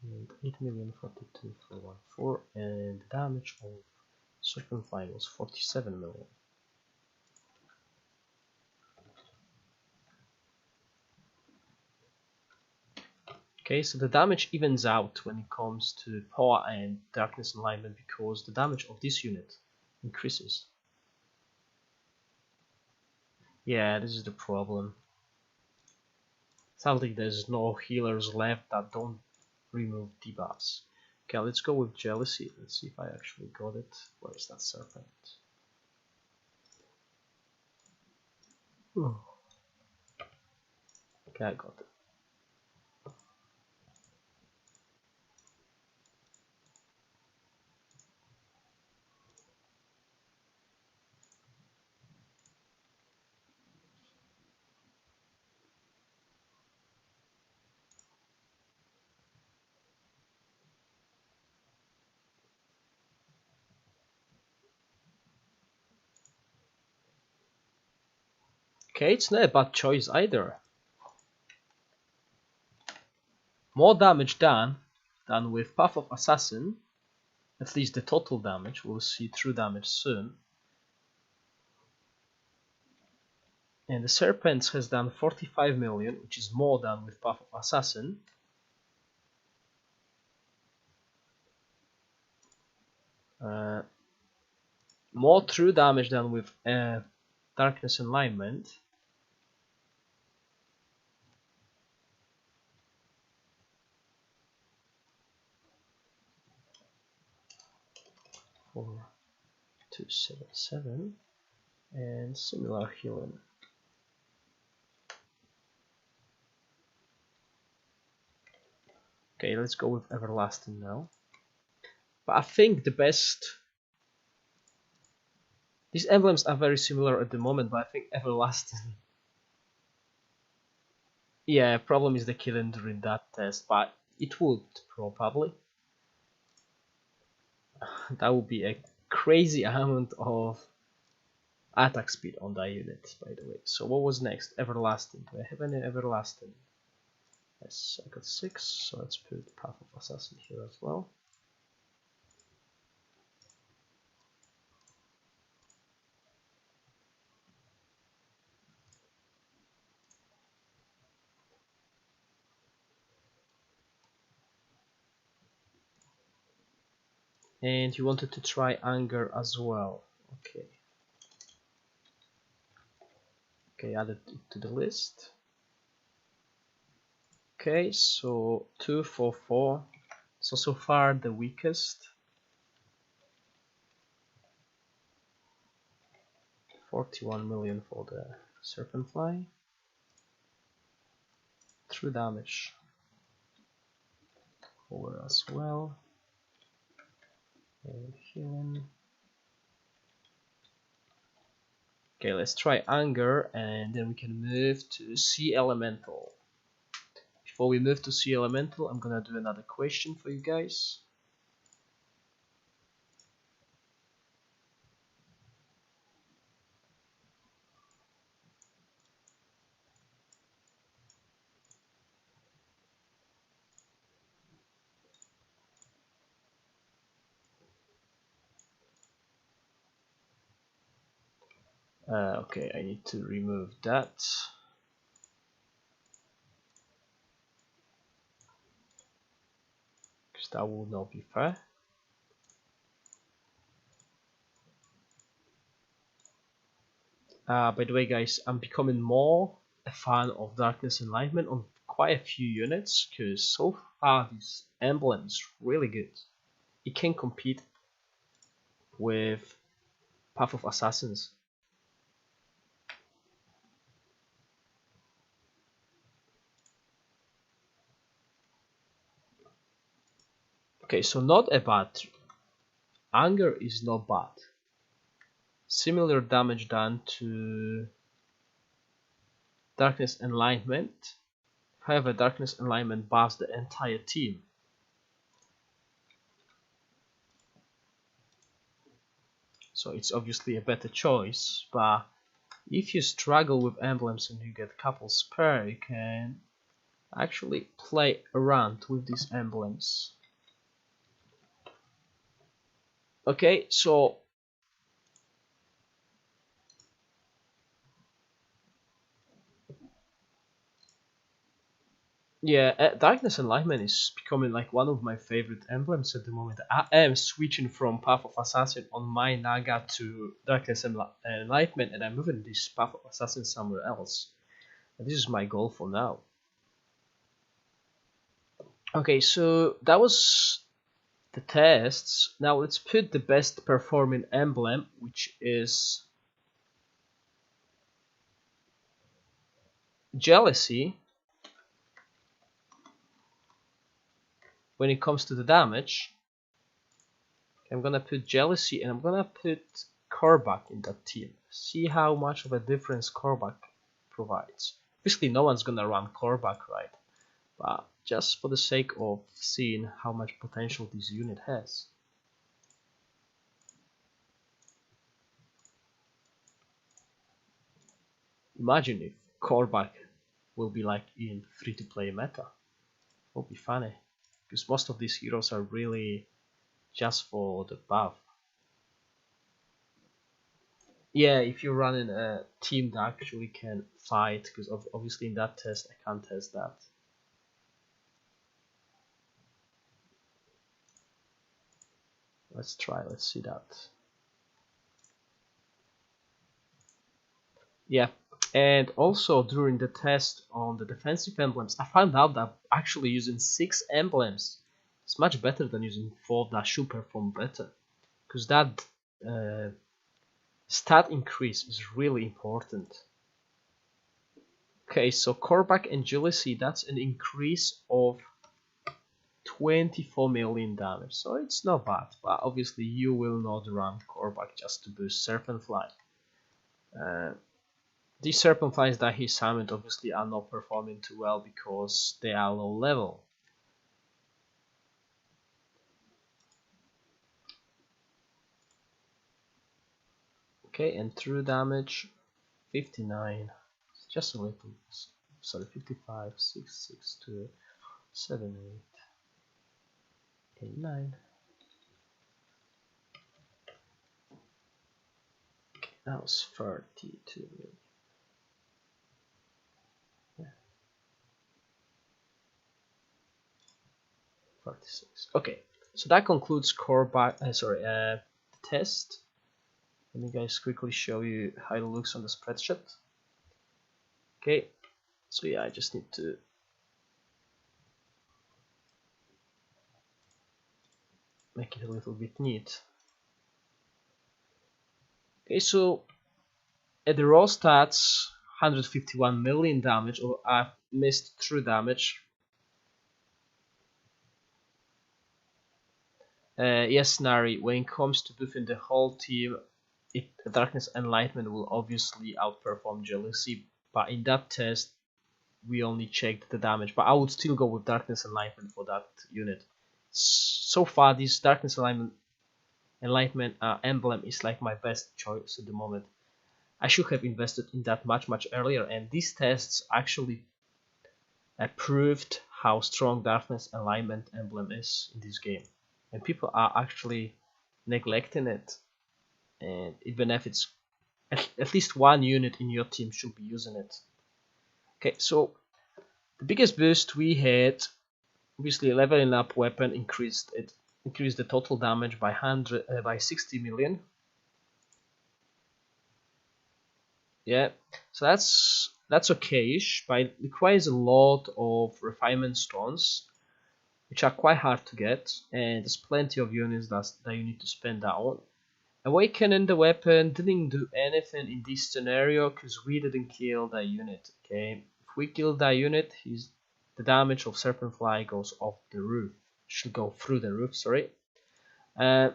and 8,042,414, and the damage of Serpent Fly was 47 million. Okay, so the damage evens out when it comes to power and darkness alignment because the damage of this unit increases. Yeah, this is the problem. Sadly, there's no healers left that don't remove debuffs. Okay, let's go with Jealousy. Let's see if I actually got it. Where is that Serpent? Oh. Okay, I got it. Okay, it's not a bad choice either. More damage done than with Path of Assassin. At least the total damage. We'll see true damage soon. And the Serpent has done 45 million, which is more than with Path of Assassin. More true damage than with Darkness Alignment. For 277 and similar healing. Okay, let's go with Everlasting now. But I think the best... These emblems are very similar at the moment, but I think Everlasting... Yeah, problem is the killing during that test, but it would probably. That would be a crazy amount of attack speed on that unit, by the way. So what was next? Everlasting. Do I have any Everlasting? Yes, I got 6, so let's put Path of Assassin here as well. And you wanted to try Anger as well. Okay. Okay, add it to the list. Okay, so 2, 4, 4. So far the weakest. 41 million for the Serpent Fly. True damage over as well. And healing. Okay, let's try Anger and then we can move to Sea Elemental. Before we move to Sea Elemental, I'm gonna do another question for you guys. Okay, I need to remove that. Because that will not be fair. By the way, guys, I'm becoming more a fan of Darkness Enlightenment on quite a few units, because so far this emblem is really good. It can compete with Path of Assassins. Okay, so not a bad. Anger is not bad. Similar damage done to Darkness Enlightenment. However, Darkness Enlightenment buffs the entire team. So it's obviously a better choice, but if you struggle with emblems and you get a couple spare, you can actually play around with these emblems. Okay, so yeah, Darkness Enlightenment is becoming like one of my favorite emblems at the moment. I am switching from Path of Assassin on my Naga to Darkness Enlightenment, and I'm moving this Path of Assassin somewhere else. And this is my goal for now. Okay, so that was the tests. Now let's put the best performing emblem, which is Jealousy. When it comes to the damage, I'm gonna put Jealousy and I'm gonna put Korvac in that team. See how much of a difference Korvac provides. Obviously no one's gonna run Korvac, right? But just for the sake of seeing how much potential this unit has. Imagine if Korvac will be like in free-to-play meta. It will be funny, because most of these heroes are really just for the buff. Yeah, if you're running a team that actually can fight, because obviously in that test I can't test that. Let's try, let's see that. Yeah, and also during the test on the defensive emblems, I found out that actually using 6 emblems is much better than using 4 that should perform better, because that stat increase is really important. Okay, so Korvac and Jealousy, that's an increase of 24 million damage, so it's not bad, but obviously you will not run Korvac just to boost Serpent Fly. These Serpent Flies that he summoned obviously are not performing too well because they are low level. Okay, and true damage 59, just a little, sorry, 55, 6, 6, 2, 7, 8, 8, 9. Okay, that was 32. Yeah. 46. Okay, so that concludes the test. Let me guys quickly show you how it looks on the spreadsheet. Okay, so yeah, I just need to make it a little bit neat. Okay, so at the raw stats, 151 million damage, or I've missed true damage. Yes, Nari, when it comes to buffing the whole team, Darkness Enlightenment will obviously outperform Jealousy, but in that test, we only checked the damage, but I would still go with Darkness Enlightenment for that unit. So far, this Darkness Enlightenment emblem is like my best choice at the moment. I should have invested in that much earlier, and these tests actually proved how strong Darkness Enlightenment emblem is in this game, and people are actually neglecting it, and it benefits at least one unit in your team should be using it. Okay, so the biggest boost we had, obviously leveling up weapon increased the total damage by 60 million. Yeah, so that's okay-ish, but it requires a lot of refinement stones, which are quite hard to get, and there's plenty of units that you need to spend that on. Awakening the weapon didn't do anything in this scenario because we didn't kill that unit. Okay, if we kill that unit, the damage of Serpent Fly goes off the roof. Should go through the roof. Sorry. Uh,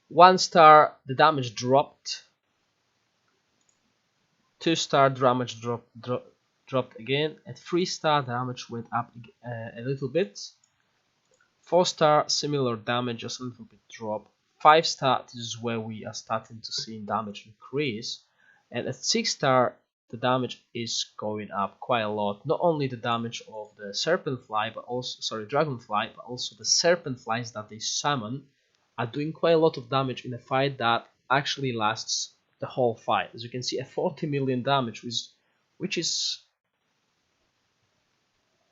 1 star, the damage dropped. 2 star damage dropped again, and 3 star damage went up a little bit. 4 star, similar damage, just a little bit drop. 5 star, this is where we are starting to see damage increase, and at 6 star the damage is going up quite a lot. Not only the damage of the serpent fly, but also dragonfly, but also the serpent flies that they summon are doing quite a lot of damage in a fight that actually lasts the whole fight. As you can see, a 40 million damage, which is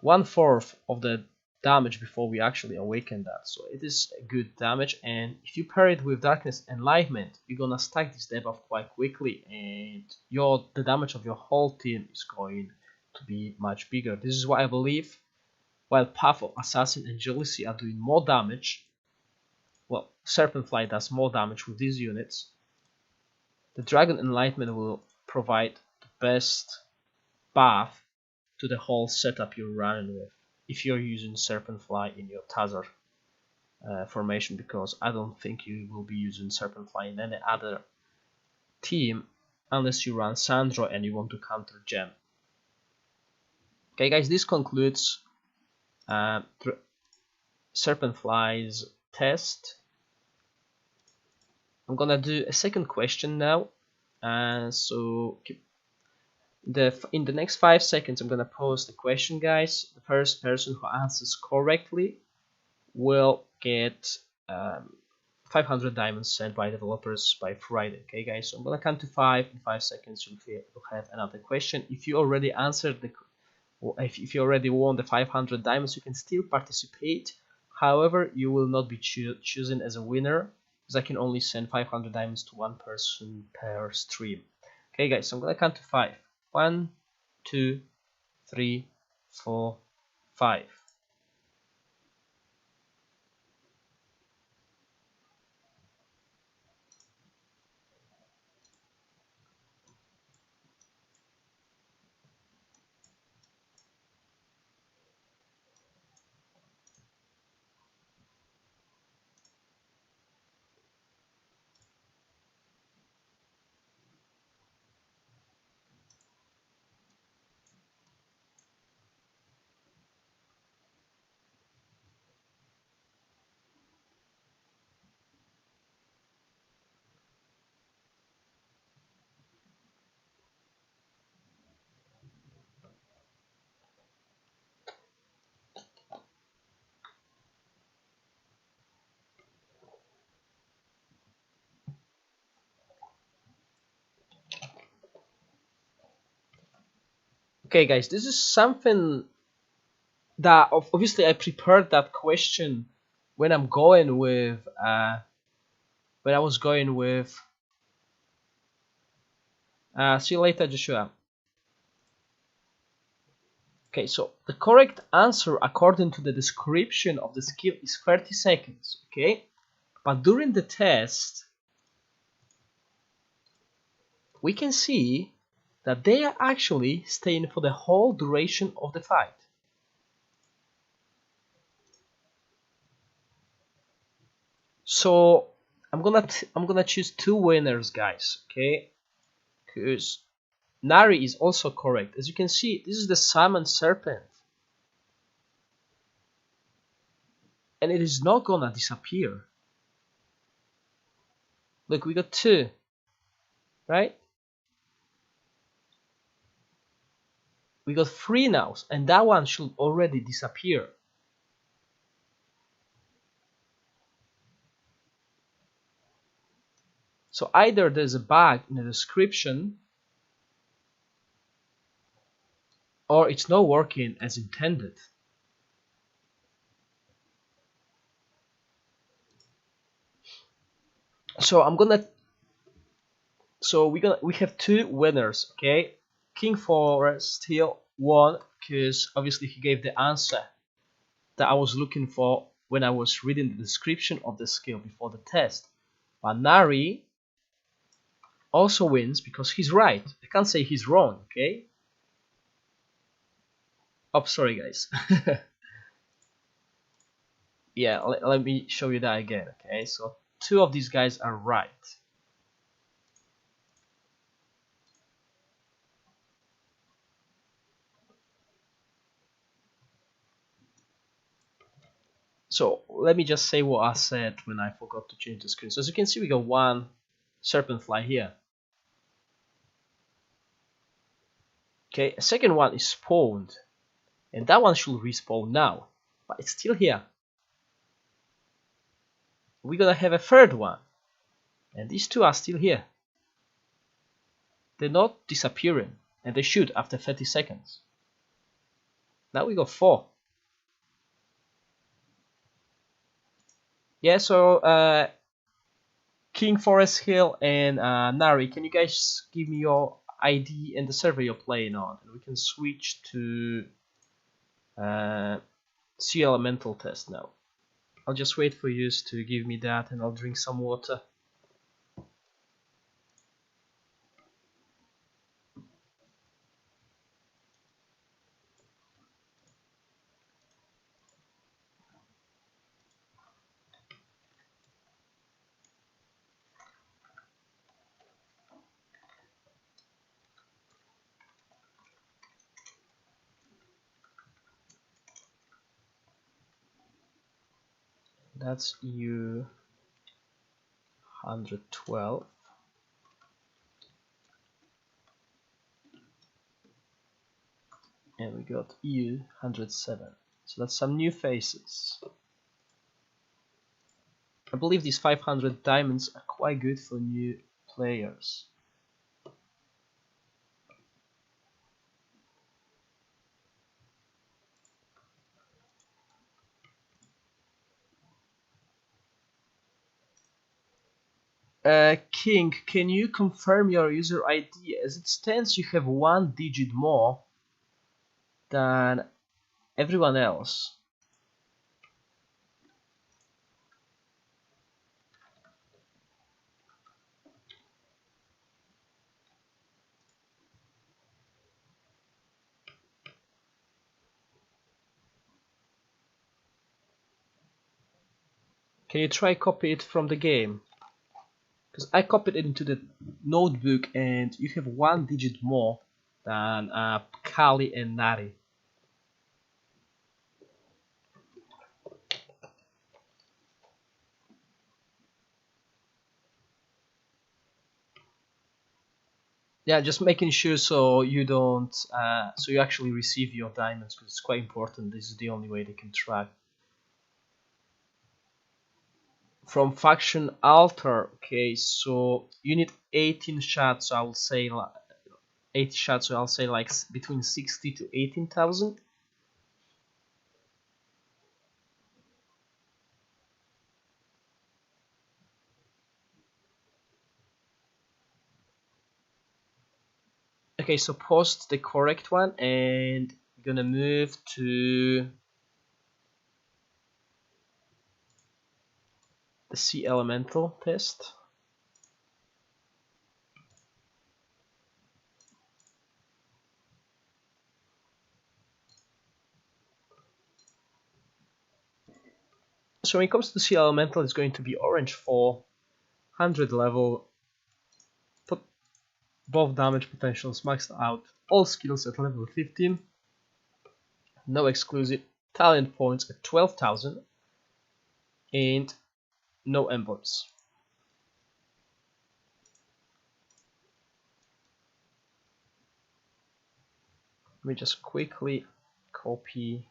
1/4 of the damage before we actually awaken that. So it is a good damage, and if you pair it with Darkness Enlightenment, you're gonna stack this debuff quite quickly, and the damage of your whole team is going to be much bigger. This is why I believe, while Path of Assassin and Jealousy are doing more damage, well, Serpentfly does more damage with these units, the Dragon Enlightenment will provide the best buff to the whole setup you're running with if you're using Serpentfly in your Tazar formation, because I don't think you will be using Serpentfly in any other team unless you run Sandro and you want to counter Gem. Okay guys, this concludes Serpentfly's test. I'm gonna do a second question now, so in the next 5 seconds I'm gonna pose the question, guys. The first person who answers correctly will get 500 diamonds sent by developers by Friday. Okay guys, so I'm gonna count to 5. In 5 seconds you'll have another question. If you already answered if you already won the 500 diamonds, you can still participate. However, you will not be chosen as a winner, because I can only send 500 diamonds to one person per stream. Okay guys, so I'm gonna count to 5. 1, 2, 3, 4, 5. Okay guys, this is something that obviously I prepared that question when I'm going with when I was going with see you later, Joshua. Okay, so the correct answer according to the description of the skill is 30 seconds. Okay, but during the test we can see that they are actually staying for the whole duration of the fight. So I'm gonna choose 2 winners, guys. Okay, because Nari is also correct. As you can see, this is the Salmon Serpent, and it is not gonna disappear. Look, we got 2, right? We got 3 now, and that one should already disappear. So either there's a bug in the description, or it's not working as intended. So I'm gonna So we have two winners, okay? King Forest Hill won because obviously he gave the answer that I was looking for when I was reading the description of the skill before the test. But Nari also wins because he's right. I can't say he's wrong, okay? Oh, sorry guys. Yeah, let me show you that again, okay? So two of these guys are right. So let me just say what I said when I forgot to change the screen. So as you can see, we got one serpent fly here. Okay, a second one is spawned, and that one should respawn now, but it's still here. We're gonna have a third one, and these two are still here. They're not disappearing, and they should after 30 seconds. Now we got four. Yeah, so King Forest Hill and Nari, can you guys give me your ID and the server you're playing on, and we can switch to Sea Elemental test now. I'll just wait for you to give me that, and I'll drink some water. That's EU 112. And we got EU 107. So that's some new faces. I believe these 500 diamonds are quite good for new players. King, can you confirm your user ID? As it stands, you have one digit more than everyone else. Can you try copy it from the game? Because I copied it into the notebook and you have one digit more than Kali and Nari. Yeah, just making sure so you don't, so you actually receive your diamonds, because it's quite important. This is the only way they can track. From faction altar, okay, so you need 18 shots. So I will say 8 shots. So I'll say like between 60 to 18,000. Okay, so post the correct one, and we're gonna move to the Sea Elemental test. So when it comes to Sea Elemental, it's going to be orange for 100 level, both damage potentials maxed out, all skills at level 15, no exclusive, talent points at 12,000, and no emblems. Let me just quickly copy.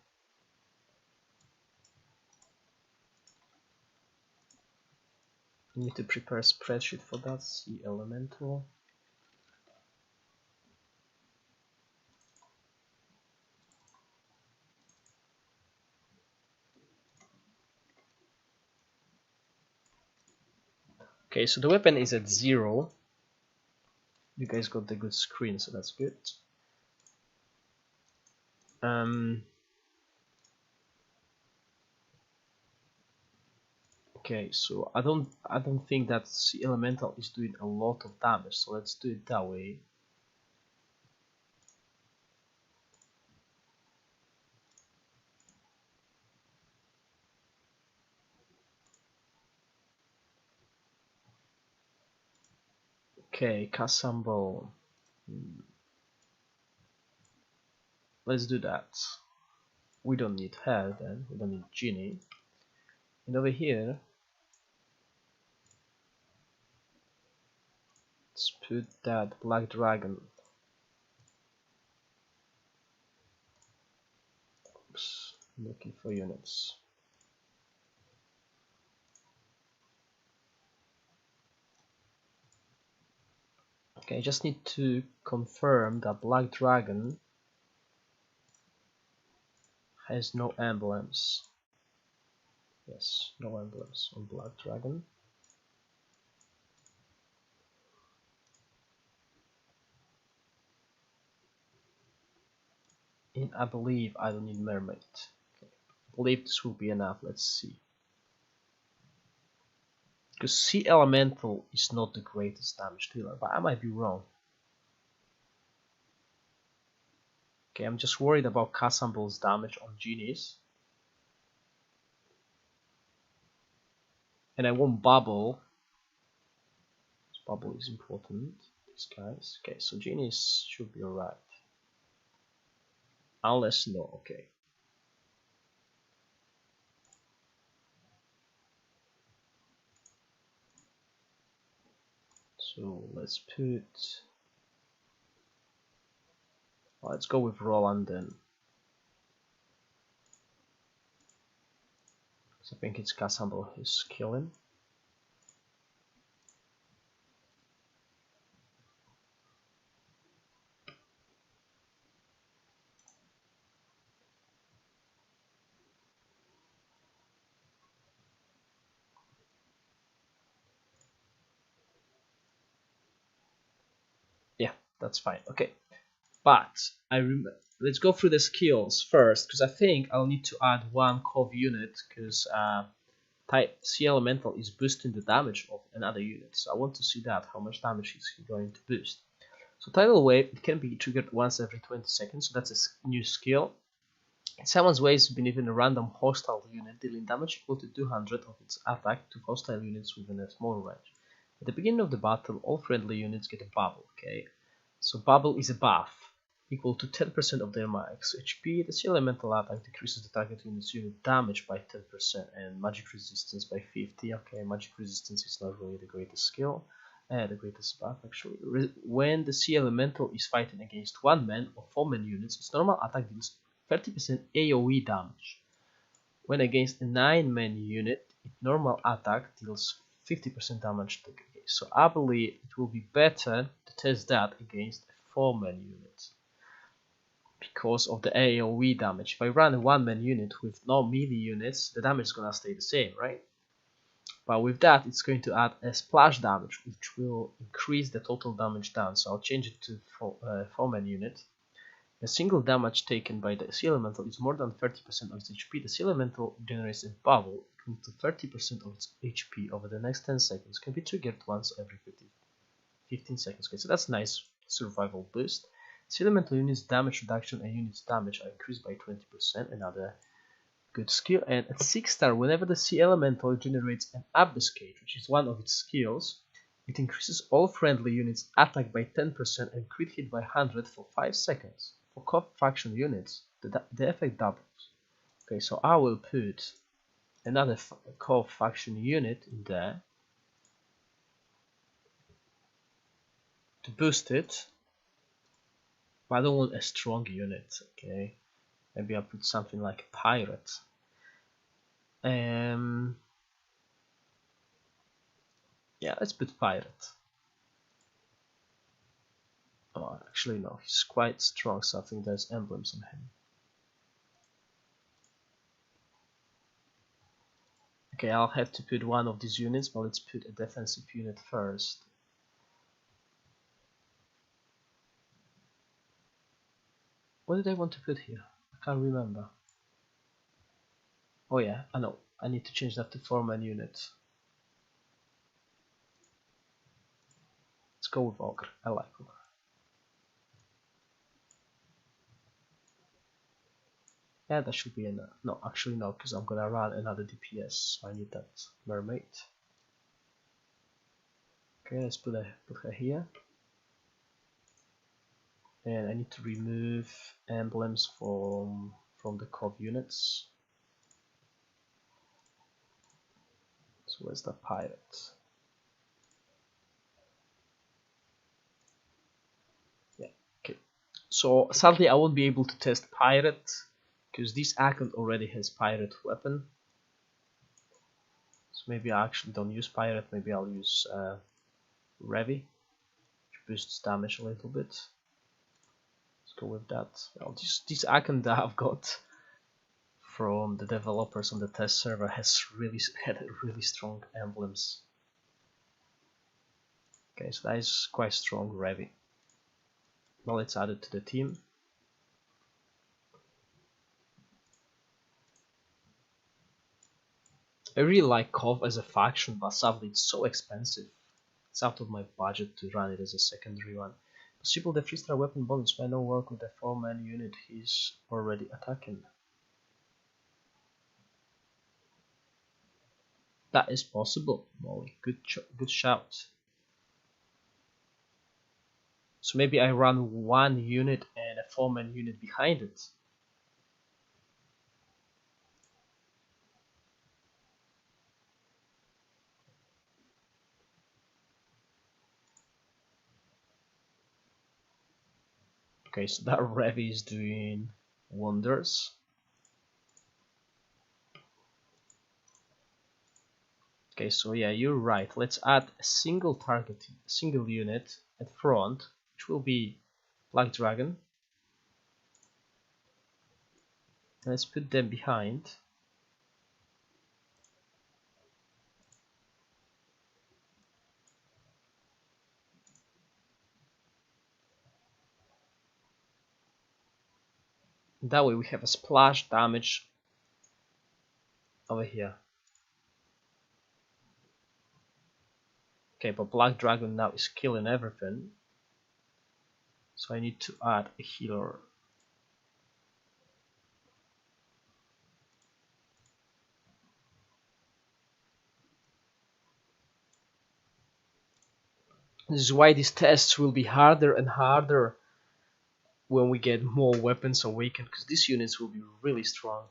I need to prepare a spreadsheet for that. Sea Elemental. Okay, so the weapon is at 0. You guys got the good screen, so that's good. Okay, so I don't think that Sea Elemental is doing a lot of damage, so let's do it that way. Okay, Casamble. Let's do that. We don't need her then, we don't need Genie. And over here, let's put that Black Dragon. Oops, looking for units. Okay, I just need to confirm that Black Dragon has no emblems. Yes, no emblems on Black Dragon. And I believe I don't need Mermaid. Okay. I believe this will be enough, let's see. Because Sea Elemental is not the greatest damage dealer, but I might be wrong. Okay, I'm just worried about Casamble's damage on genies. And I want Bubble. Bubble is important. These guys. Okay, so genies should be alright. Unless no, okay. So let's put. Let's go with Roland then. So I think it's Casamble who's killing. Yeah, that's fine. Okay, but let's go through the skills first because I think I'll need to add one Cove unit because Sea Elemental is boosting the damage of another unit. So I want to see that how much damage is he going to boost. So Tidal Wave, it can be triggered once every 20 seconds. So that's a new skill. Someone's waves beneath a random hostile unit dealing damage equal to 200 of its attack to hostile units within a small range. At the beginning of the battle, all friendly units get a bubble, okay? So bubble is a buff, equal to 10% of their max HP. The Sea Elemental attack decreases the target unit's unit damage by 10% and magic resistance by 50. Okay, magic resistance is not really the greatest skill. The greatest buff actually. When the Sea Elemental is fighting against 1-man or 4-man units, its normal attack deals 30% AoE damage. When against a 9-man unit, its normal attack deals 50% damage. So I believe it will be better to test that against a 4-man unit because of the AoE damage. If I run a 1-man unit with no melee units, the damage is gonna stay the same, right? But with that, it's going to add a splash damage, which will increase the total damage down. So I'll change it to 4-man unit. A single damage taken by the Sea Elemental is more than 30% of its HP. The Sea Elemental generates a bubble equal to 30% of its HP over the next 10 seconds. Can be triggered once every 15 seconds. Okay, so that's a nice survival boost. Sea Elemental units damage reduction and units damage are increased by 20%. Another good skill. And at 6-star, whenever the Sea Elemental generates an ambuscade, which is one of its skills, it increases all friendly units attack by 10% and crit hit by 100 for 5 seconds. For Cove faction units, the effect doubles. Okay, so I will put another Cove faction unit in there to boost it, but I don't want a strong unit. Okay, maybe I'll put something like a pirate. Yeah, let's put pirate. Oh, actually no, he's quite strong, so I think there's emblems on him. Okay, I'll have to put one of these units, but let's put a defensive unit first. What did I want to put here? I can't remember. Oh yeah, I know. I need to change that to foreman unit. Let's go with Ogre. I like Ogre. Yeah, that should be enough. No, actually no, because I'm gonna run another DPS, so I need that mermaid. Okay, let's put her here. And I need to remove emblems from the cov units. So where's the pirate? Yeah, okay. So sadly I won't be able to test pirate because this account already has pirate weapon. So maybe I actually don't use pirate, maybe I'll use Revi, which boosts damage a little bit. Let's go with that. Well, this account that I've got from the developers on the test server has had really strong emblems. Okay, so that is quite strong Revi. Well, let's add it to the team. I really like Cov as a faction, but sadly it's so expensive. It's out of my budget to run it as a secondary one. Possible the 3-star weapon bonus when no work with the 4-man unit he's already attacking. That is possible, Molly. Good shout. So maybe I run one unit and a 4-man unit behind it. Okay, so that Revi is doing wonders. Okay, so yeah, you're right. Let's add a single unit at front, which will be Black Dragon. Let's put them behind. That way we have a splash damage over here. Okay, but Black Dragon now is killing everything. So I need to add a healer. This is why these tests will be harder and harder when we get more weapons awakened, because these units will be really strong.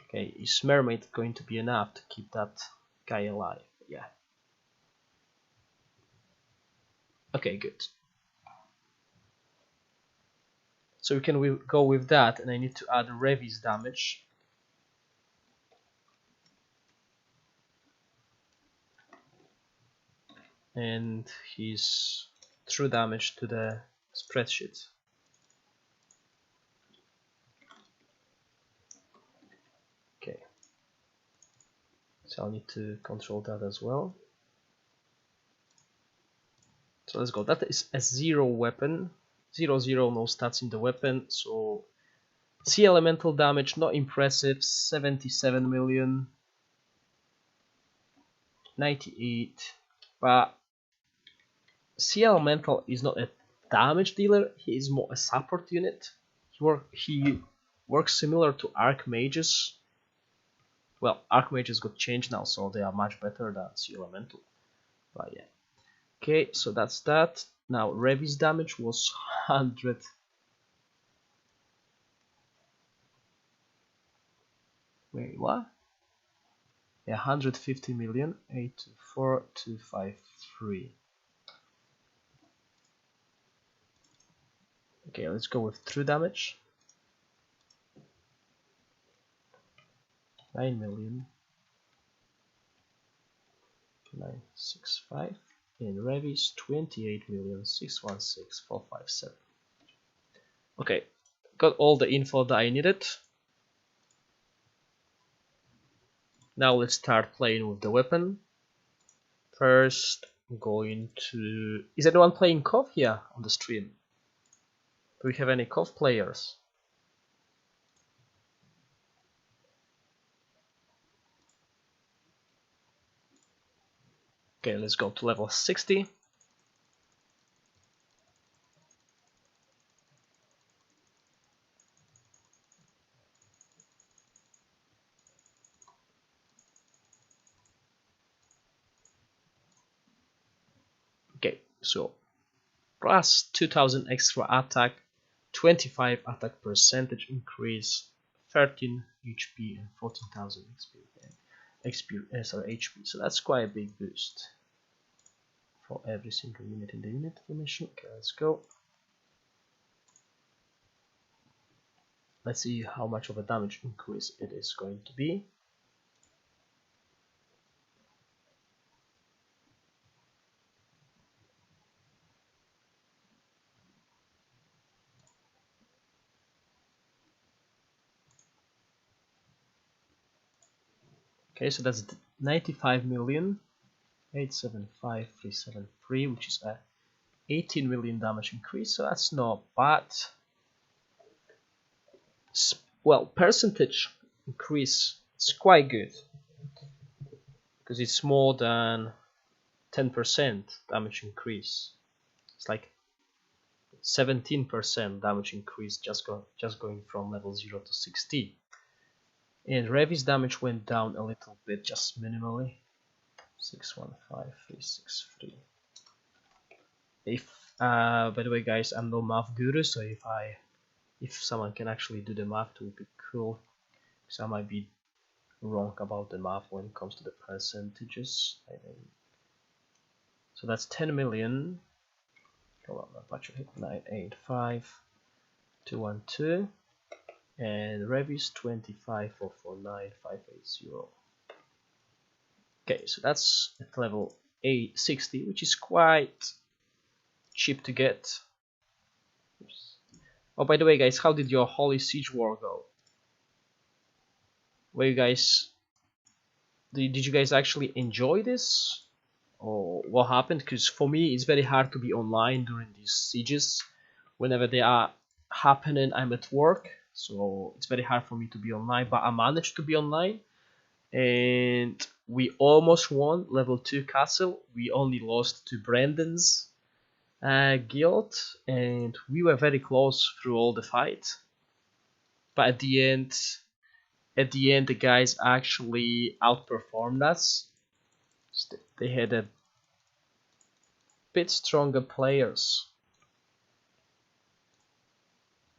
Okay, is Mermaid going to be enough to keep that guy alive? Yeah. Okay, good. So we can go with that, and I need to add Revi's damage. And his true damage to the spreadsheet. Okay. So I'll need to control that as well. So let's go. That is a 0 weapon. 0/0, no stats in the weapon. So Sea Elemental damage, not impressive. 77 million. 98. But Sea Elemental is not a damage dealer. He is more a support unit. He works similar to Archmages. Well, Archmages got changed now, so they are much better than Sea Elemental. But yeah. Okay, so that's that. Now, Revi's damage was 100. Wait, what? Yeah, 150 million. 824253. Okay, let's go with true damage. 9 million. 965. And Revi's 28,616,457. Okay, got all the info that I needed. Now let's start playing with the weapon. First, I'm going to... Is anyone playing Cov here on the stream? Do we have any Cov players? Okay, let's go to level 60. Okay, so plus 2000 extra attack, 25 attack percentage increase, 13 HP and 14,000 HP. So that's quite a big boost for every single unit in the unit formation. Okay, let's go. Let's see how much of a damage increase it is going to be. Okay, so that's 95 million, 875,373, which is a 18 million damage increase, so that's not bad. Well, percentage increase is quite good because it's more than 10% damage increase. It's like 17% damage increase just going from level 0 to 60. And Revi's damage went down a little bit, just minimally. 615,363. By the way, guys, I'm no math guru, so if someone can actually do the math, it would be cool. Because I might be wrong about the math when it comes to the percentages. So that's 10 million. Hold on, my budget hit 985,212. And Revis 25,449,580. Okay, so that's at level 60, which is quite cheap to get. Oops. Oh, by the way, guys, how did your Holy Siege War go? Did you guys actually enjoy this, or what happened? Because for me, it's very hard to be online during these sieges. Whenever they are happening, I'm at work, so it's very hard for me to be online. But I managed to be online, and we almost won level 2 castle. We only lost to Brandon's guild, and we were very close through all the fight. But at the end, the guys actually outperformed us. They had a bit stronger players.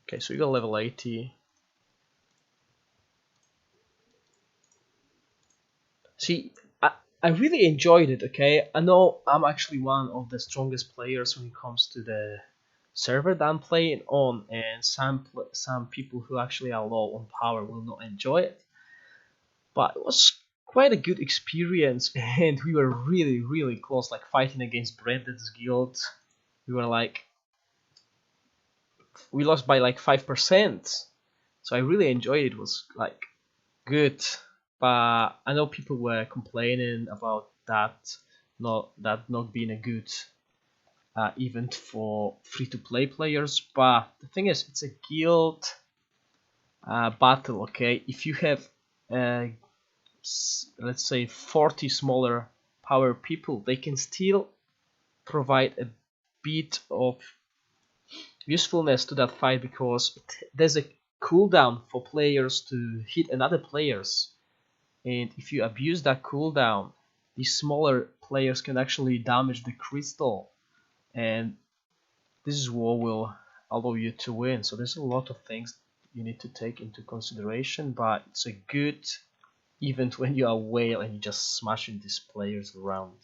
Okay, so we got level 80. See, I really enjoyed it, okay? I know I'm actually one of the strongest players when it comes to the server that I'm playing on, and some people who actually are low on power will not enjoy it. But it was quite a good experience, and we were really close, like fighting against Brandon's guild. We lost by like 5%, so I really enjoyed it. It was like good, but I know people were complaining about that not being a good event for free-to-play players. But the thing is, it's a guild battle, okay? If you have let's say 40 smaller power people, they can still provide a bit of usefulness to that fight, because there's a cooldown for players to hit another players, and if you abuse that cooldown, these smaller players can actually damage the crystal, and this is what will allow you to win. So there's a lot of things you need to take into consideration, but it's a good event when you are whale and you just smashing these players around.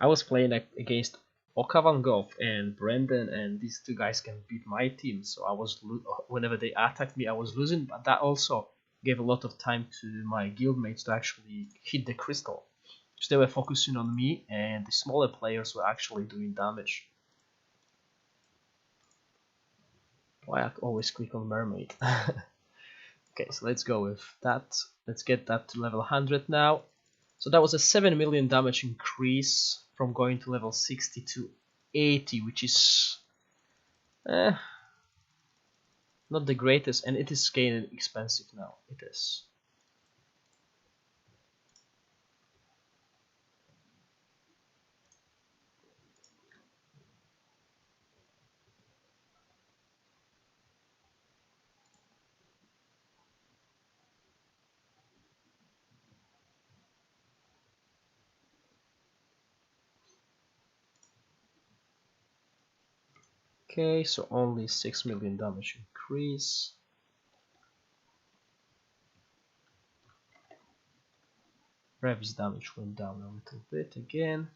I was playing against Okavangov and Brendan, and these two guys can beat my team, so I was whenever they attacked me I was losing, but that also gave a lot of time to my guildmates to actually hit the crystal, because they were focusing on me and the smaller players were actually doing damage. Why I always click on mermaid. Okay, so let's go with that. Let's get that to level 100 now. So that was a 7 million damage increase from going to level 60 to 80, which is Eh, not the greatest, and it is getting expensive now. It is. Okay, so only 6 million damage increase. Revis damage went down a little bit again.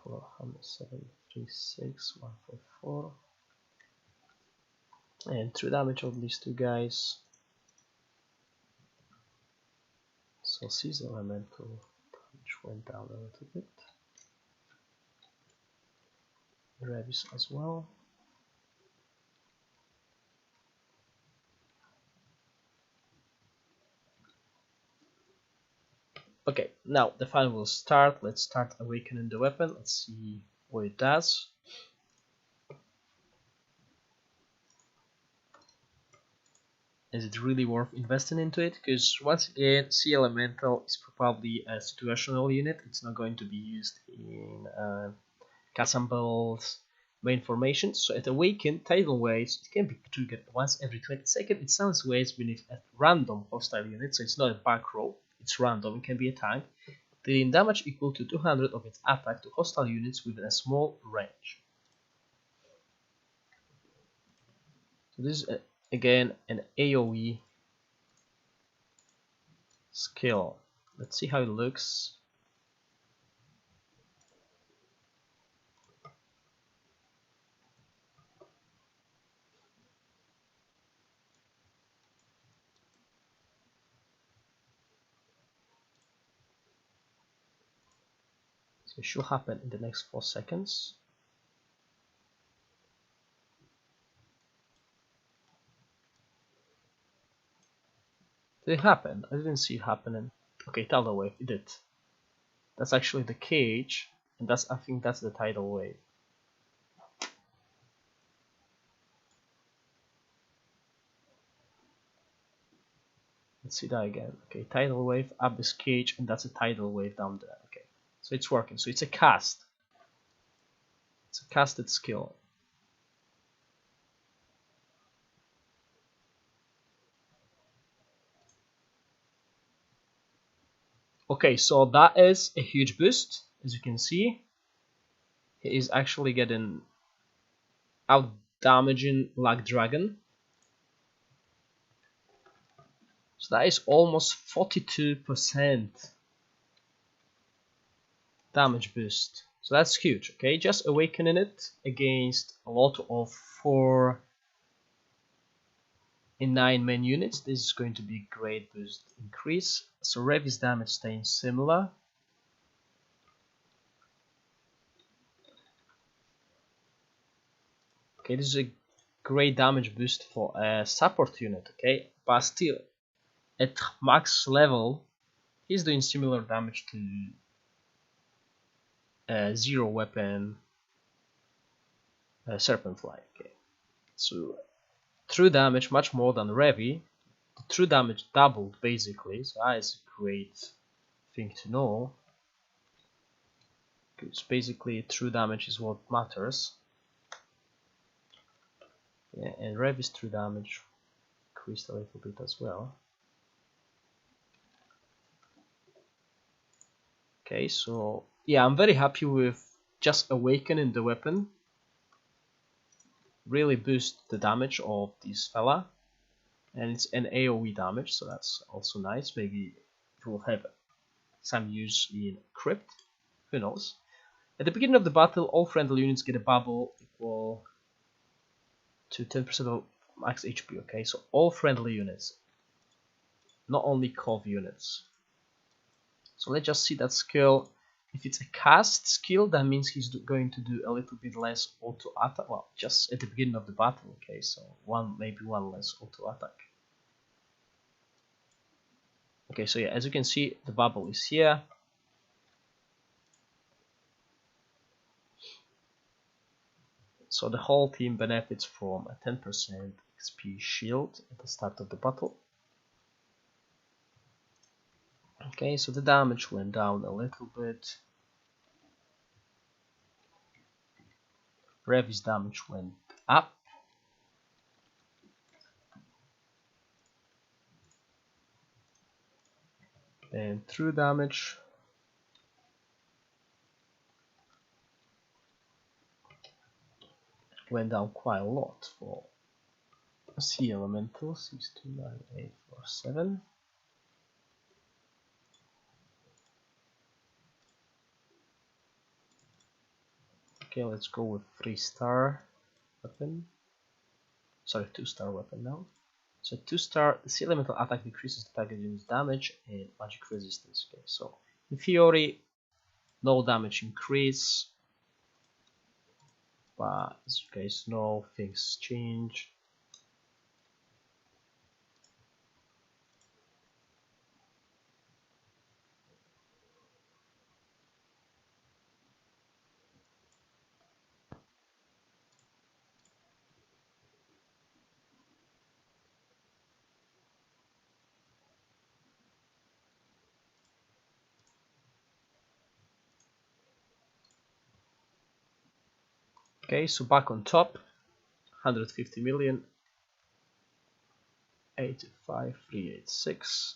407, 144. And 3 damage of these two guys. So Caesar elemental damage went down a little bit. Revis as well. Okay, now the fight will start. Let's start awakening the weapon. Let's see what it does. Is it really worth investing into it? Because once again, Sea Elemental is probably a situational unit. It's not going to be used in Cassamble's main formation. So at Awaken, Tidal Waves, it can be triggered once every 20 seconds. It sounds waves beneath a random hostile unit, so it's not a back row. It's random, it can be a tank. Dealing damage equal to 200 of its attack to hostile units within a small range. So this is again an AoE skill. Let's see how it looks. So it should happen in the next 4 seconds. Did it happen? I didn't see it happening. Okay, tidal wave, it did. That's actually the cage, and I think that's the tidal wave. Let's see that again. Okay, tidal wave up this cage, and that's a tidal wave down there. Okay, so it's working. So it's a cast. It's a casted skill. Okay, so that is a huge boost, as you can see. He is actually getting out damaging like dragon. So that is almost 42% damage boost. So that's huge, okay? Just awakening it against a lot of 4 in 9 main units. This is going to be a great boost increase. So Revis damage staying similar. Okay, this is a great damage boost for a support unit, okay? But still, at max level, he's doing similar damage to zero weapon Serpent fly, okay? So true damage much more than Revi. The true damage doubled basically, so that is a great thing to know. Because basically true damage is what matters. Yeah, and Revi's true damage increased a little bit as well. Okay, so yeah, I'm very happy with just awakening the weapon. Really boost the damage of this fella. And it's an AoE damage, so that's also nice. Maybe it will have some use in Crypt, who knows. At the beginning of the battle, all friendly units get a bubble equal to 10% of max HP, okay? So all friendly units, not only COV units. So let's just see that skill. If it's a cast skill, that means he's going to do a little bit less auto attack. Well, just at the beginning of the battle, okay? So maybe one less auto attack. Okay, so yeah, as you can see, the bubble is here. So the whole team benefits from a 10% XP shield at the start of the battle. Okay, so the damage went down a little bit. Revy's damage went up. And true damage went down quite a lot for Sea Elemental. 6, 2, 9, 8, 4, 7. Okay, let's go with 3-star weapon. Sorry, 2-star weapon now. So 2-star, the Sea Elemental attack decreases the target unit's damage and magic resistance. Okay, so in theory, no damage increase, but as you guys know, things change. Okay, so back on top, 150 million, 85,386.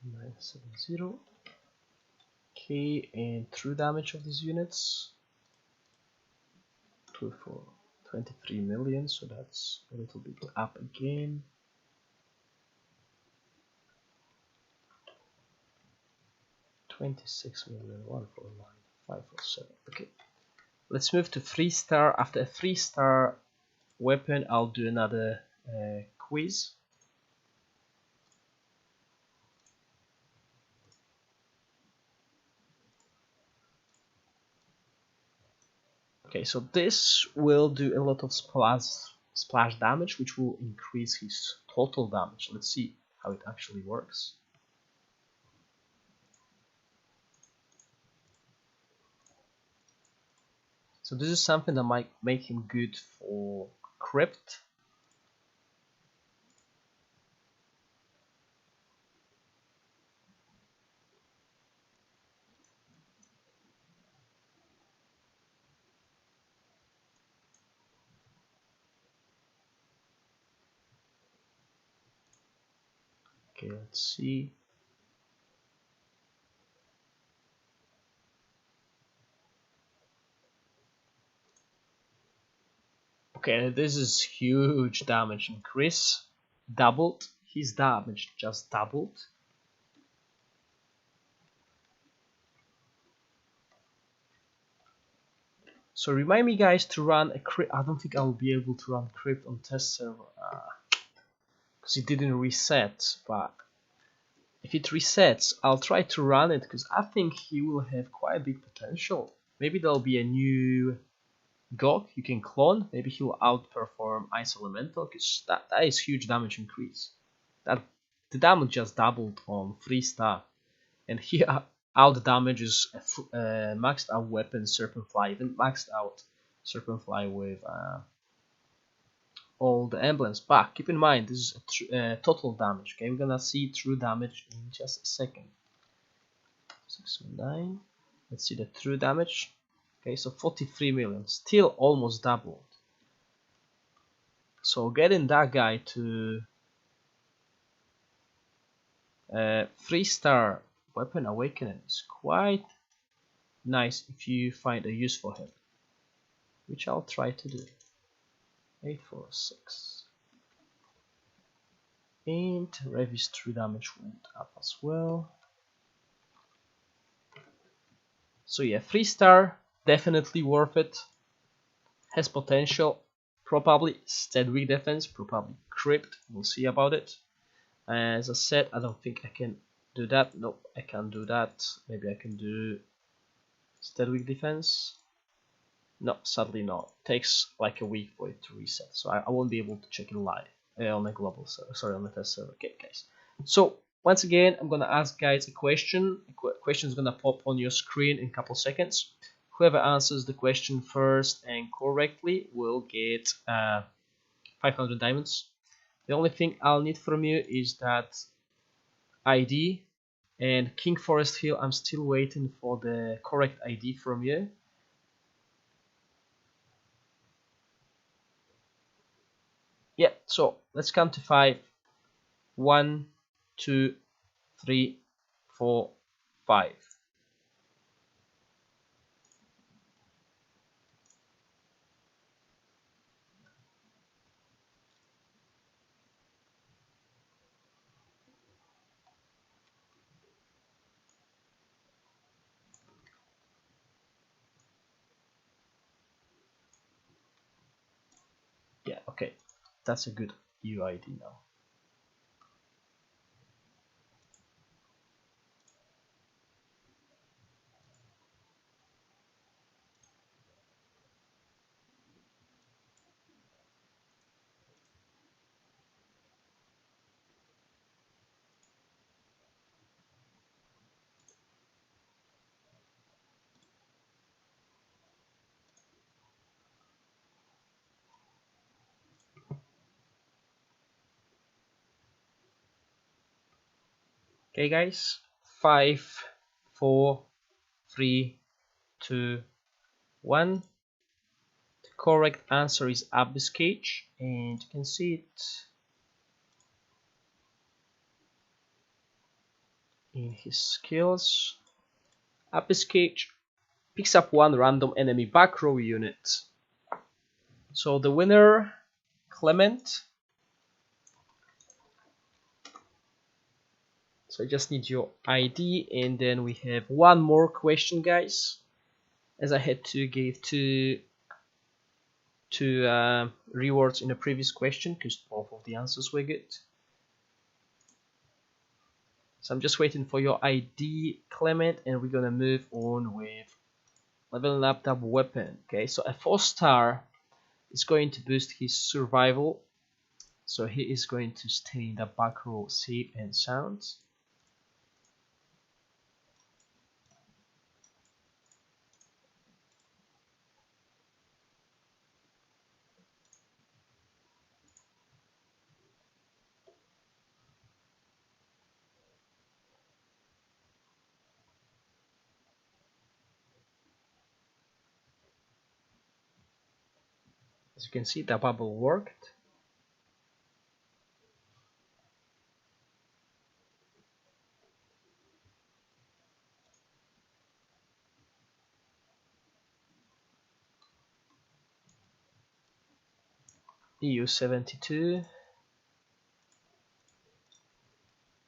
970. Okay, and true damage of these units, 23 million, so that's a little bit up again. $26,149,547. Okay, let's move to 3-star. After a 3-star weapon, I'll do another quiz. Okay, so this will do a lot of splash damage, which will increase his total damage. Let's see how it actually works. So this is something that might make him good for crypt. Okay, let's see. Okay, this is huge damage increase. Doubled. His damage just doubled. So remind me guys to run a crypt. I don't think I will be able to run crypt on test server because it didn't reset, but if it resets I'll try to run it because I think he will have quite a big potential. Maybe there'll be a new Gog you can clone. Maybe he'll outperform Ice Elemental because that is huge damage increase. That the damage just doubled on 3-star, and he out damages a maxed out weapon Serpent Fly, even maxed out Serpent Fly with all the emblems. But keep in mind this is a total damage. Okay, we're gonna see true damage in just a second. 609. Let's see the true damage. Okay, so 43 million, still almost doubled. So getting that guy to 3-star weapon awakening is quite nice if you find a use for him, which I'll try to do. 846. And Revy's true damage went up as well. So yeah, 3-star, definitely worth it. Has potential. Probably stat weak defense, probably crypt. We'll see about it. As I said, I don't think I can do that. Nope, I can't do that. Maybe I can do stat weak defense. No, sadly not. Takes like a week for it to reset, so I won't be able to check it live on the global server. Sorry, on the test server. Okay, guys. So Once again, I'm gonna ask guys a question. Question is gonna pop on your screen in a couple seconds. Whoever answers the question first and correctly will get 500 diamonds. The only thing I'll need from you is that ID, and King Forest Hill, I'm still waiting for the correct ID from you. Yeah, so let's count to 5. 1, 2, 3, 4, 5. Yeah, okay, that's a good UID now. Okay guys, 5, 4, 3, 2, 1. The correct answer is Abyss Cage, and you can see it in his skills. Abyss Cage picks up 1 random enemy back row unit. So the winner, Clement. So I just need your ID, and then we have one more question, guys. As I had to give two rewards in the previous question because both of the answers were good. So I'm just waiting for your ID, Clement, and we're gonna move on with leveling up that weapon. Okay, so a 4-star is going to boost his survival, so he is going to stay in the back row safe and sound. As you can see, the bubble worked. EU 72.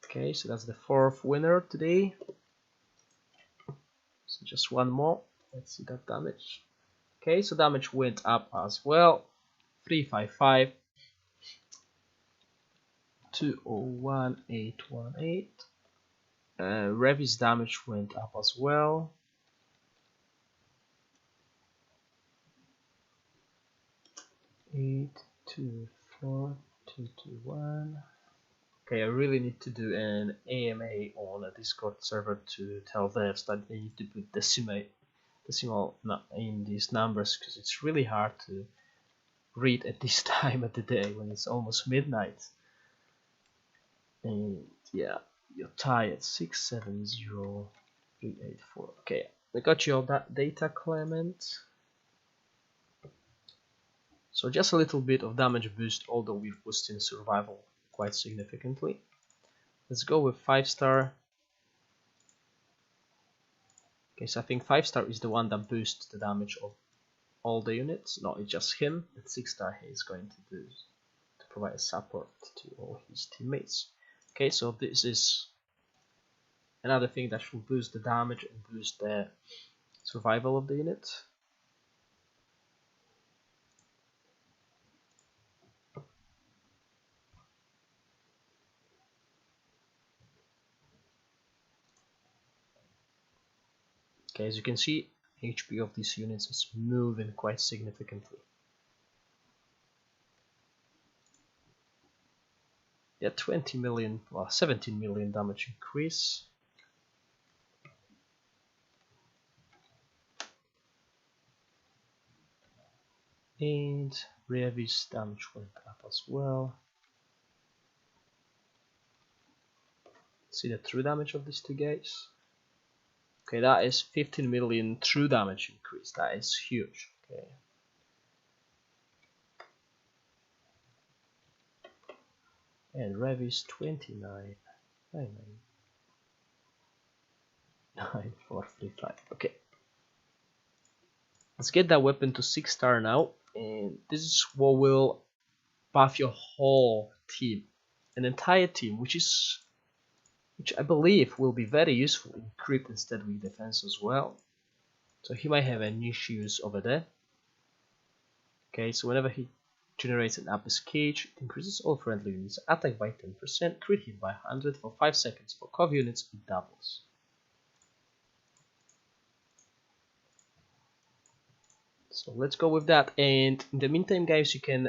Okay, so that's the 4th winner today. So just one more. Let's see that damage. Okay, so damage went up as well. 355 201818. Revis damage went up as well. 824221. Okay, I really need to do an AMA on a Discord server to tell devs that they need to put decimal in these numbers because it's really hard to read at this time of the day when it's almost midnight. And yeah, your tie at 670384. Okay, I got your data, Clement. So just a little bit of damage boost, although we've boosted survival quite significantly. Let's go with 5-star. Okay, so I think 5-star is the one that boosts the damage of all the units. No, it's just him. At 6-star he is going to do to provide support to all his teammates. Okay, so this is another thing that should boost the damage and boost the survival of the unit. Okay, as you can see, HP of these units is moving quite significantly. Yeah, 20 million, well, 17 million damage increase. And Revi's damage went up as well. See the true damage of these two guys. Okay, that is 15 million true damage increase. That is huge. Okay. And Rev is 29. 9435. Okay. Let's get that weapon to 6-star now. And this is what will buff your whole team. An entire team, which I believe will be very useful in crit instead with defense as well. So he might have a niche use over there. Okay, so whenever he generates an Abyss Cage, it increases all friendly units attack by 10%, crit hit by 100 for 5 seconds. For Cov units, it doubles. So let's go with that. And in the meantime, guys, you can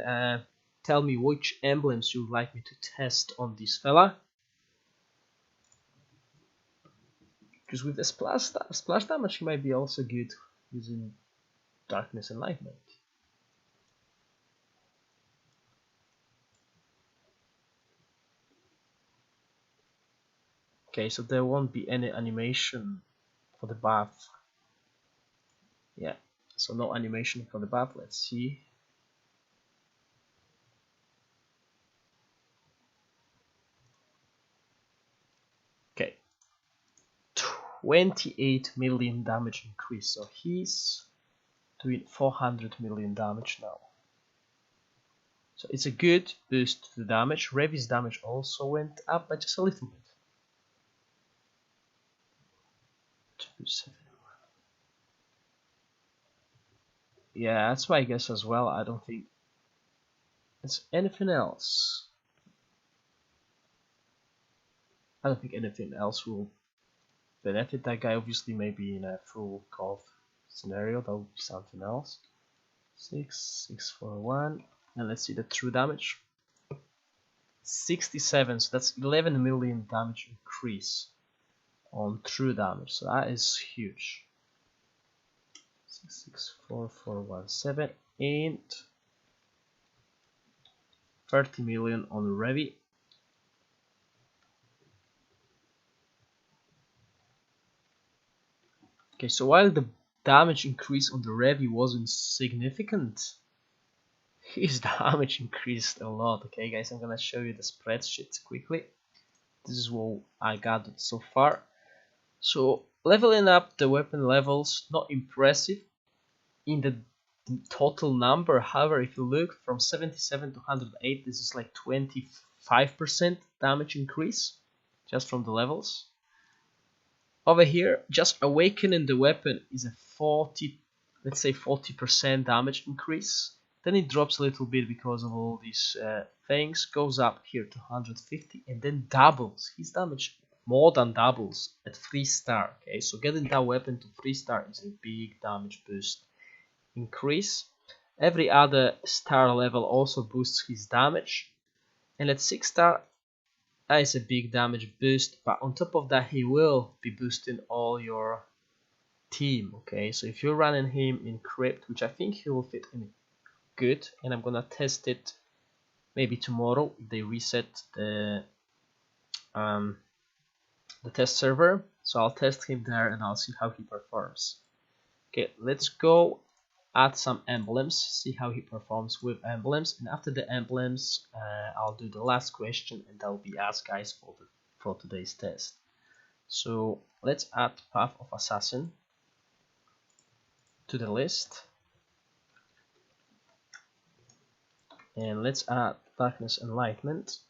tell me which emblems you would like me to test on this fella. Because with the splash damage, he might be also good using Darkness Enlightenment. Okay, so there won't be any animation for the buff. Yeah, so no animation for the buff. Let's see. Okay, 28 million damage increase. So he's doing 400 million damage now. So it's a good boost to the damage. Revi's damage also went up by just a little bit. 271. Yeah, that's my guess as well. I don't think it's anything else. I don't think anything else will benefit that guy. Obviously, maybe in a full Cov scenario, that would be something else. 641, and let's see the true damage. 67, so that's 11 million damage increase on true damage. So that is huge. 664417 and 30 million on Revi. Okay, so while the damage increase on the Revi wasn't significant, his damage increased a lot. Okay, guys, I'm gonna show you the spreadsheet quickly. This is what I gathered so far. So leveling up the weapon levels, not impressive in the total number. However, if you look from 77 to 108, this is like 25% damage increase just from the levels. Over here, just awakening the weapon is a 40, let's say 40% damage increase. Then it drops a little bit because of all these things, goes up here to 150 and then doubles. His damage more than doubles at 3-star. Okay, so getting that weapon to 3-star is a big damage boost increase. Every other star level also boosts his damage, and at 6-star that is a big damage boost, but on top of that he will be boosting all your team. Okay, so if you're running him in Crypt, which I think he will fit in good, and I'm gonna test it maybe tomorrow if they reset the test server, so I'll test him there and I'll see how he performs. Okay, let's go add some emblems, see how he performs with emblems, and after the emblems I'll do the last question and that will be asked, guys, for today's test. So let's add Path of Assassin to the list, and let's add Darkness Enlightenment,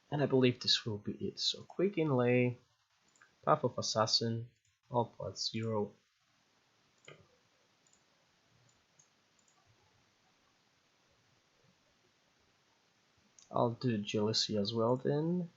and I believe this will be it. So quick inlay, Path of Assassin, all plus 0. I'll do Jealousy as well then.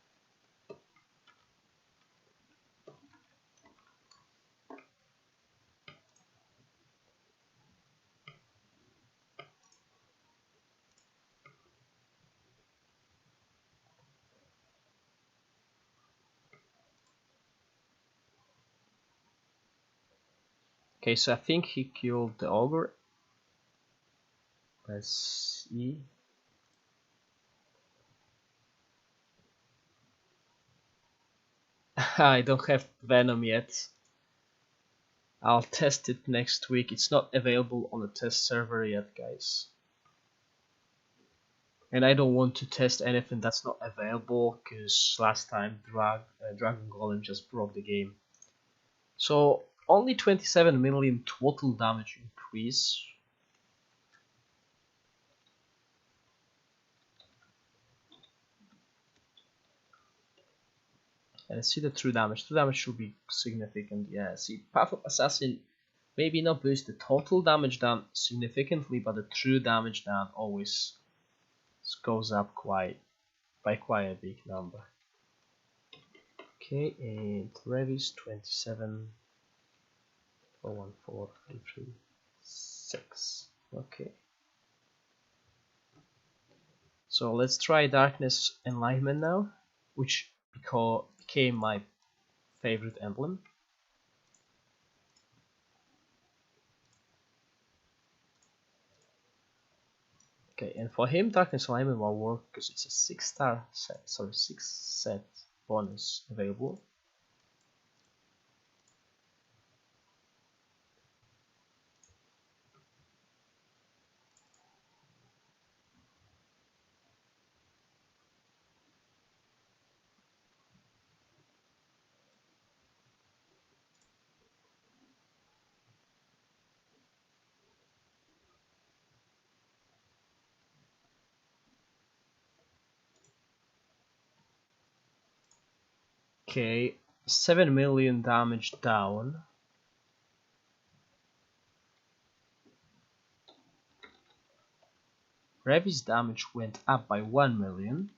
Okay, so I think he killed the ogre. Let's see. I don't have Venom yet. I'll test it next week. It's not available on the test server yet, guys. And I don't want to test anything that's not available, because last time Dragon Golem just broke the game. So only 27 million total damage increase. And see the true damage. True damage should be significant. Yeah, see, Path of Assassin maybe not boost the total damage down significantly, but the true damage down always goes up by quite a big number. Okay, and Revis 27 414 Okay. So let's try Darkness Enlightenment now, which became my favorite emblem. Okay, and for him, Darkness Alignment will work because it's a 6-star set, sorry, 6-set bonus available. Okay, 7 million damage down. Revi's damage went up by 1 million.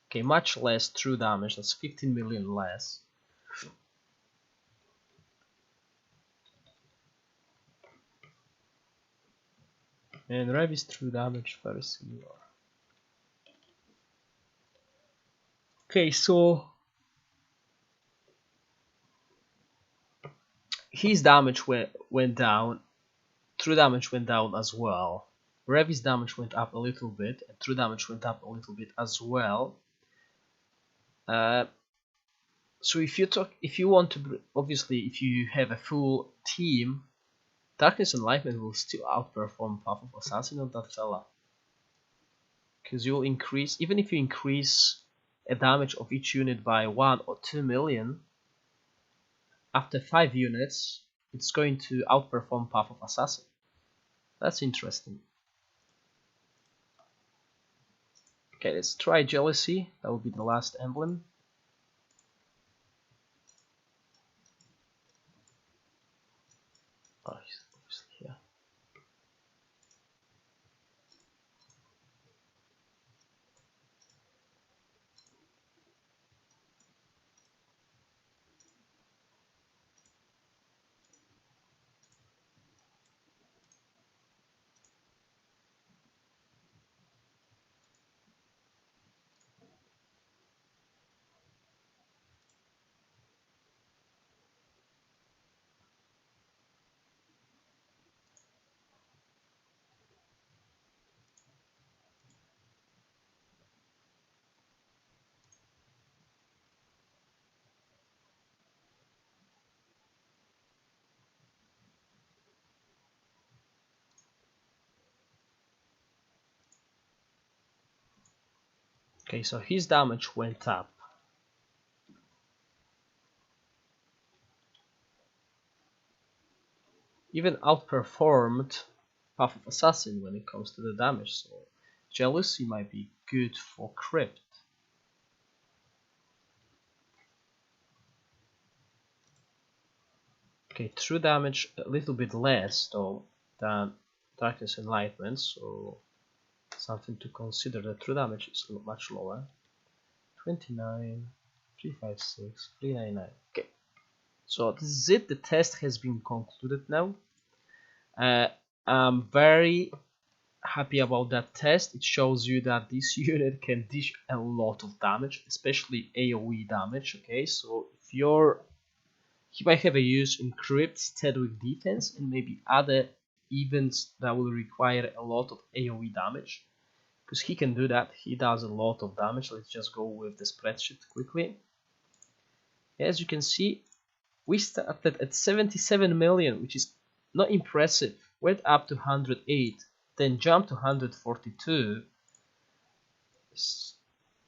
Okay, much less true damage, that's 15 million less. And Revi's true damage very similar. Okay, so his damage went down, true damage went down as well. Revi's damage went up a little bit, and true damage went up a little bit as well. So if you want to, obviously, if you have a full team, Darkness Enlightenment will still outperform Path of Assassin on that fella. Because you'll increase, even if you increase a damage of each unit by 1 or 2 million, after 5 units, it's going to outperform Path of Assassin. That's interesting. Okay, let's try Jealousy. That will be the last emblem. Oh, obviously here. Okay, so his damage went up. Even outperformed Path of Assassin when it comes to the damage, so Jealousy might be good for Crypt. Okay, true damage a little bit less though than Darkness Enlightenment, so something to consider. The true damage is much lower. 29, 356, 399. Okay, so this is it. The test has been concluded now. I'm very happy about that test. It shows you that this unit can dish a lot of damage, especially AoE damage. Okay, so he might have a use in crypts, Tedwick defense, and maybe other events that will require a lot of AoE damage, because he can do that. He does a lot of damage. Let's just go with the spreadsheet quickly. As you can see, we started at 77 million, which is not impressive. Went up to 108, then jumped to 142.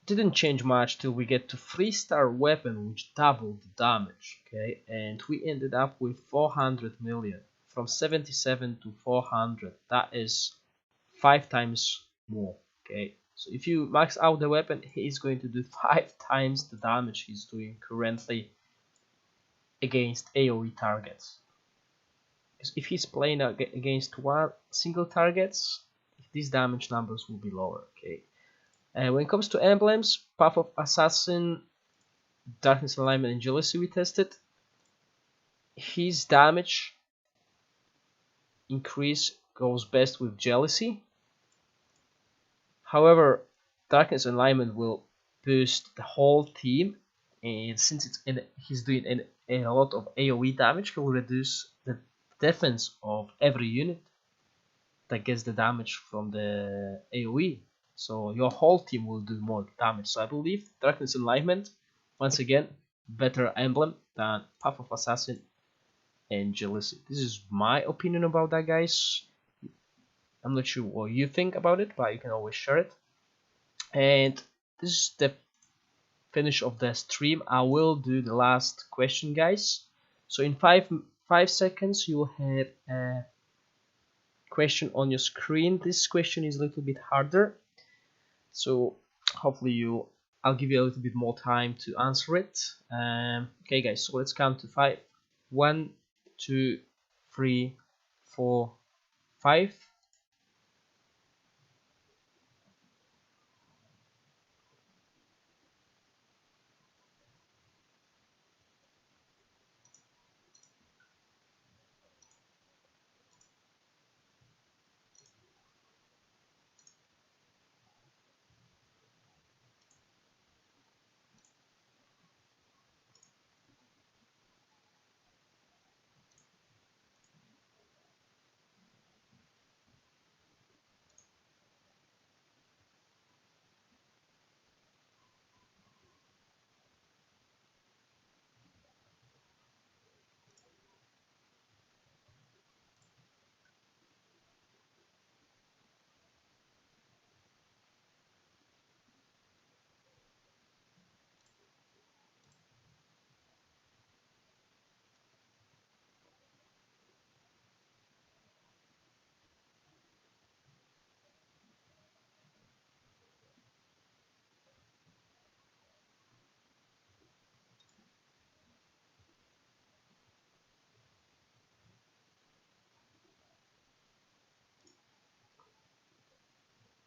Didn't change much till we get to 3-star weapon, which doubled the damage. Okay, and we ended up with 400 million from 77 to 400. That is 5 times more. Okay, so if you max out the weapon, he is going to do 5 times the damage he's doing currently against AoE targets. If he's playing against one single targets, these damage numbers will be lower. Okay. When it comes to emblems, Path of Assassin, Darkness, Alignment, and Jealousy we tested. His damage increase goes best with Jealousy. However, Darkness and Alignment will boost the whole team, and since he's doing a lot of AoE damage, he will reduce the defense of every unit that gets the damage from the AoE. So your whole team will do more damage. So I believe Darkness Alignment, once again, better emblem than Path of Assassin and Jealousy. This is my opinion about that, guys. I'm not sure what you think about it, but you can always share it. And this is the finish of the stream. I will do the last question, guys. So in 5 seconds you will have a question on your screen. This question is a little bit harder, so hopefully I'll give you a little bit more time to answer it. Okay, guys, so let's count to 5. 1, 2, 3, 4, 5.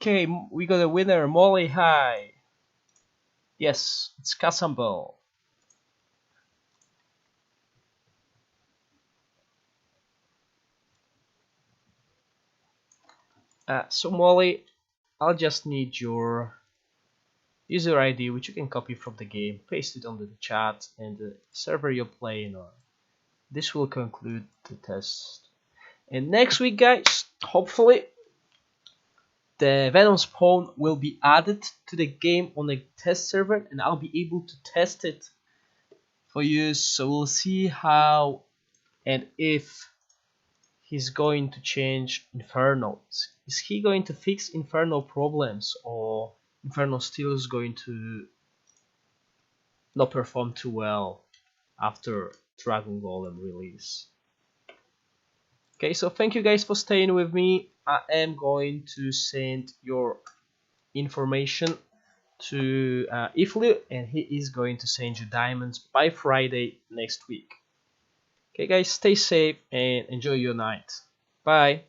Okay, we got a winner, Molly High. Yes, it's Casamble. So Molly, I'll just need your user ID, which you can copy from the game, paste it under the chat and the server you're playing on. This will conclude the test. And next week, guys, hopefully the Venom spawn will be added to the game on a test server, and I'll be able to test it for you. So we'll see how and if he's going to change Inferno. Is he going to fix Inferno problems, or Inferno still is going to not perform too well after Dragon Golem release? Okay, so thank you guys for staying with me. I am going to send your information to Iflu, and he is going to send you diamonds by Friday next week. Okay guys, stay safe and enjoy your night. Bye.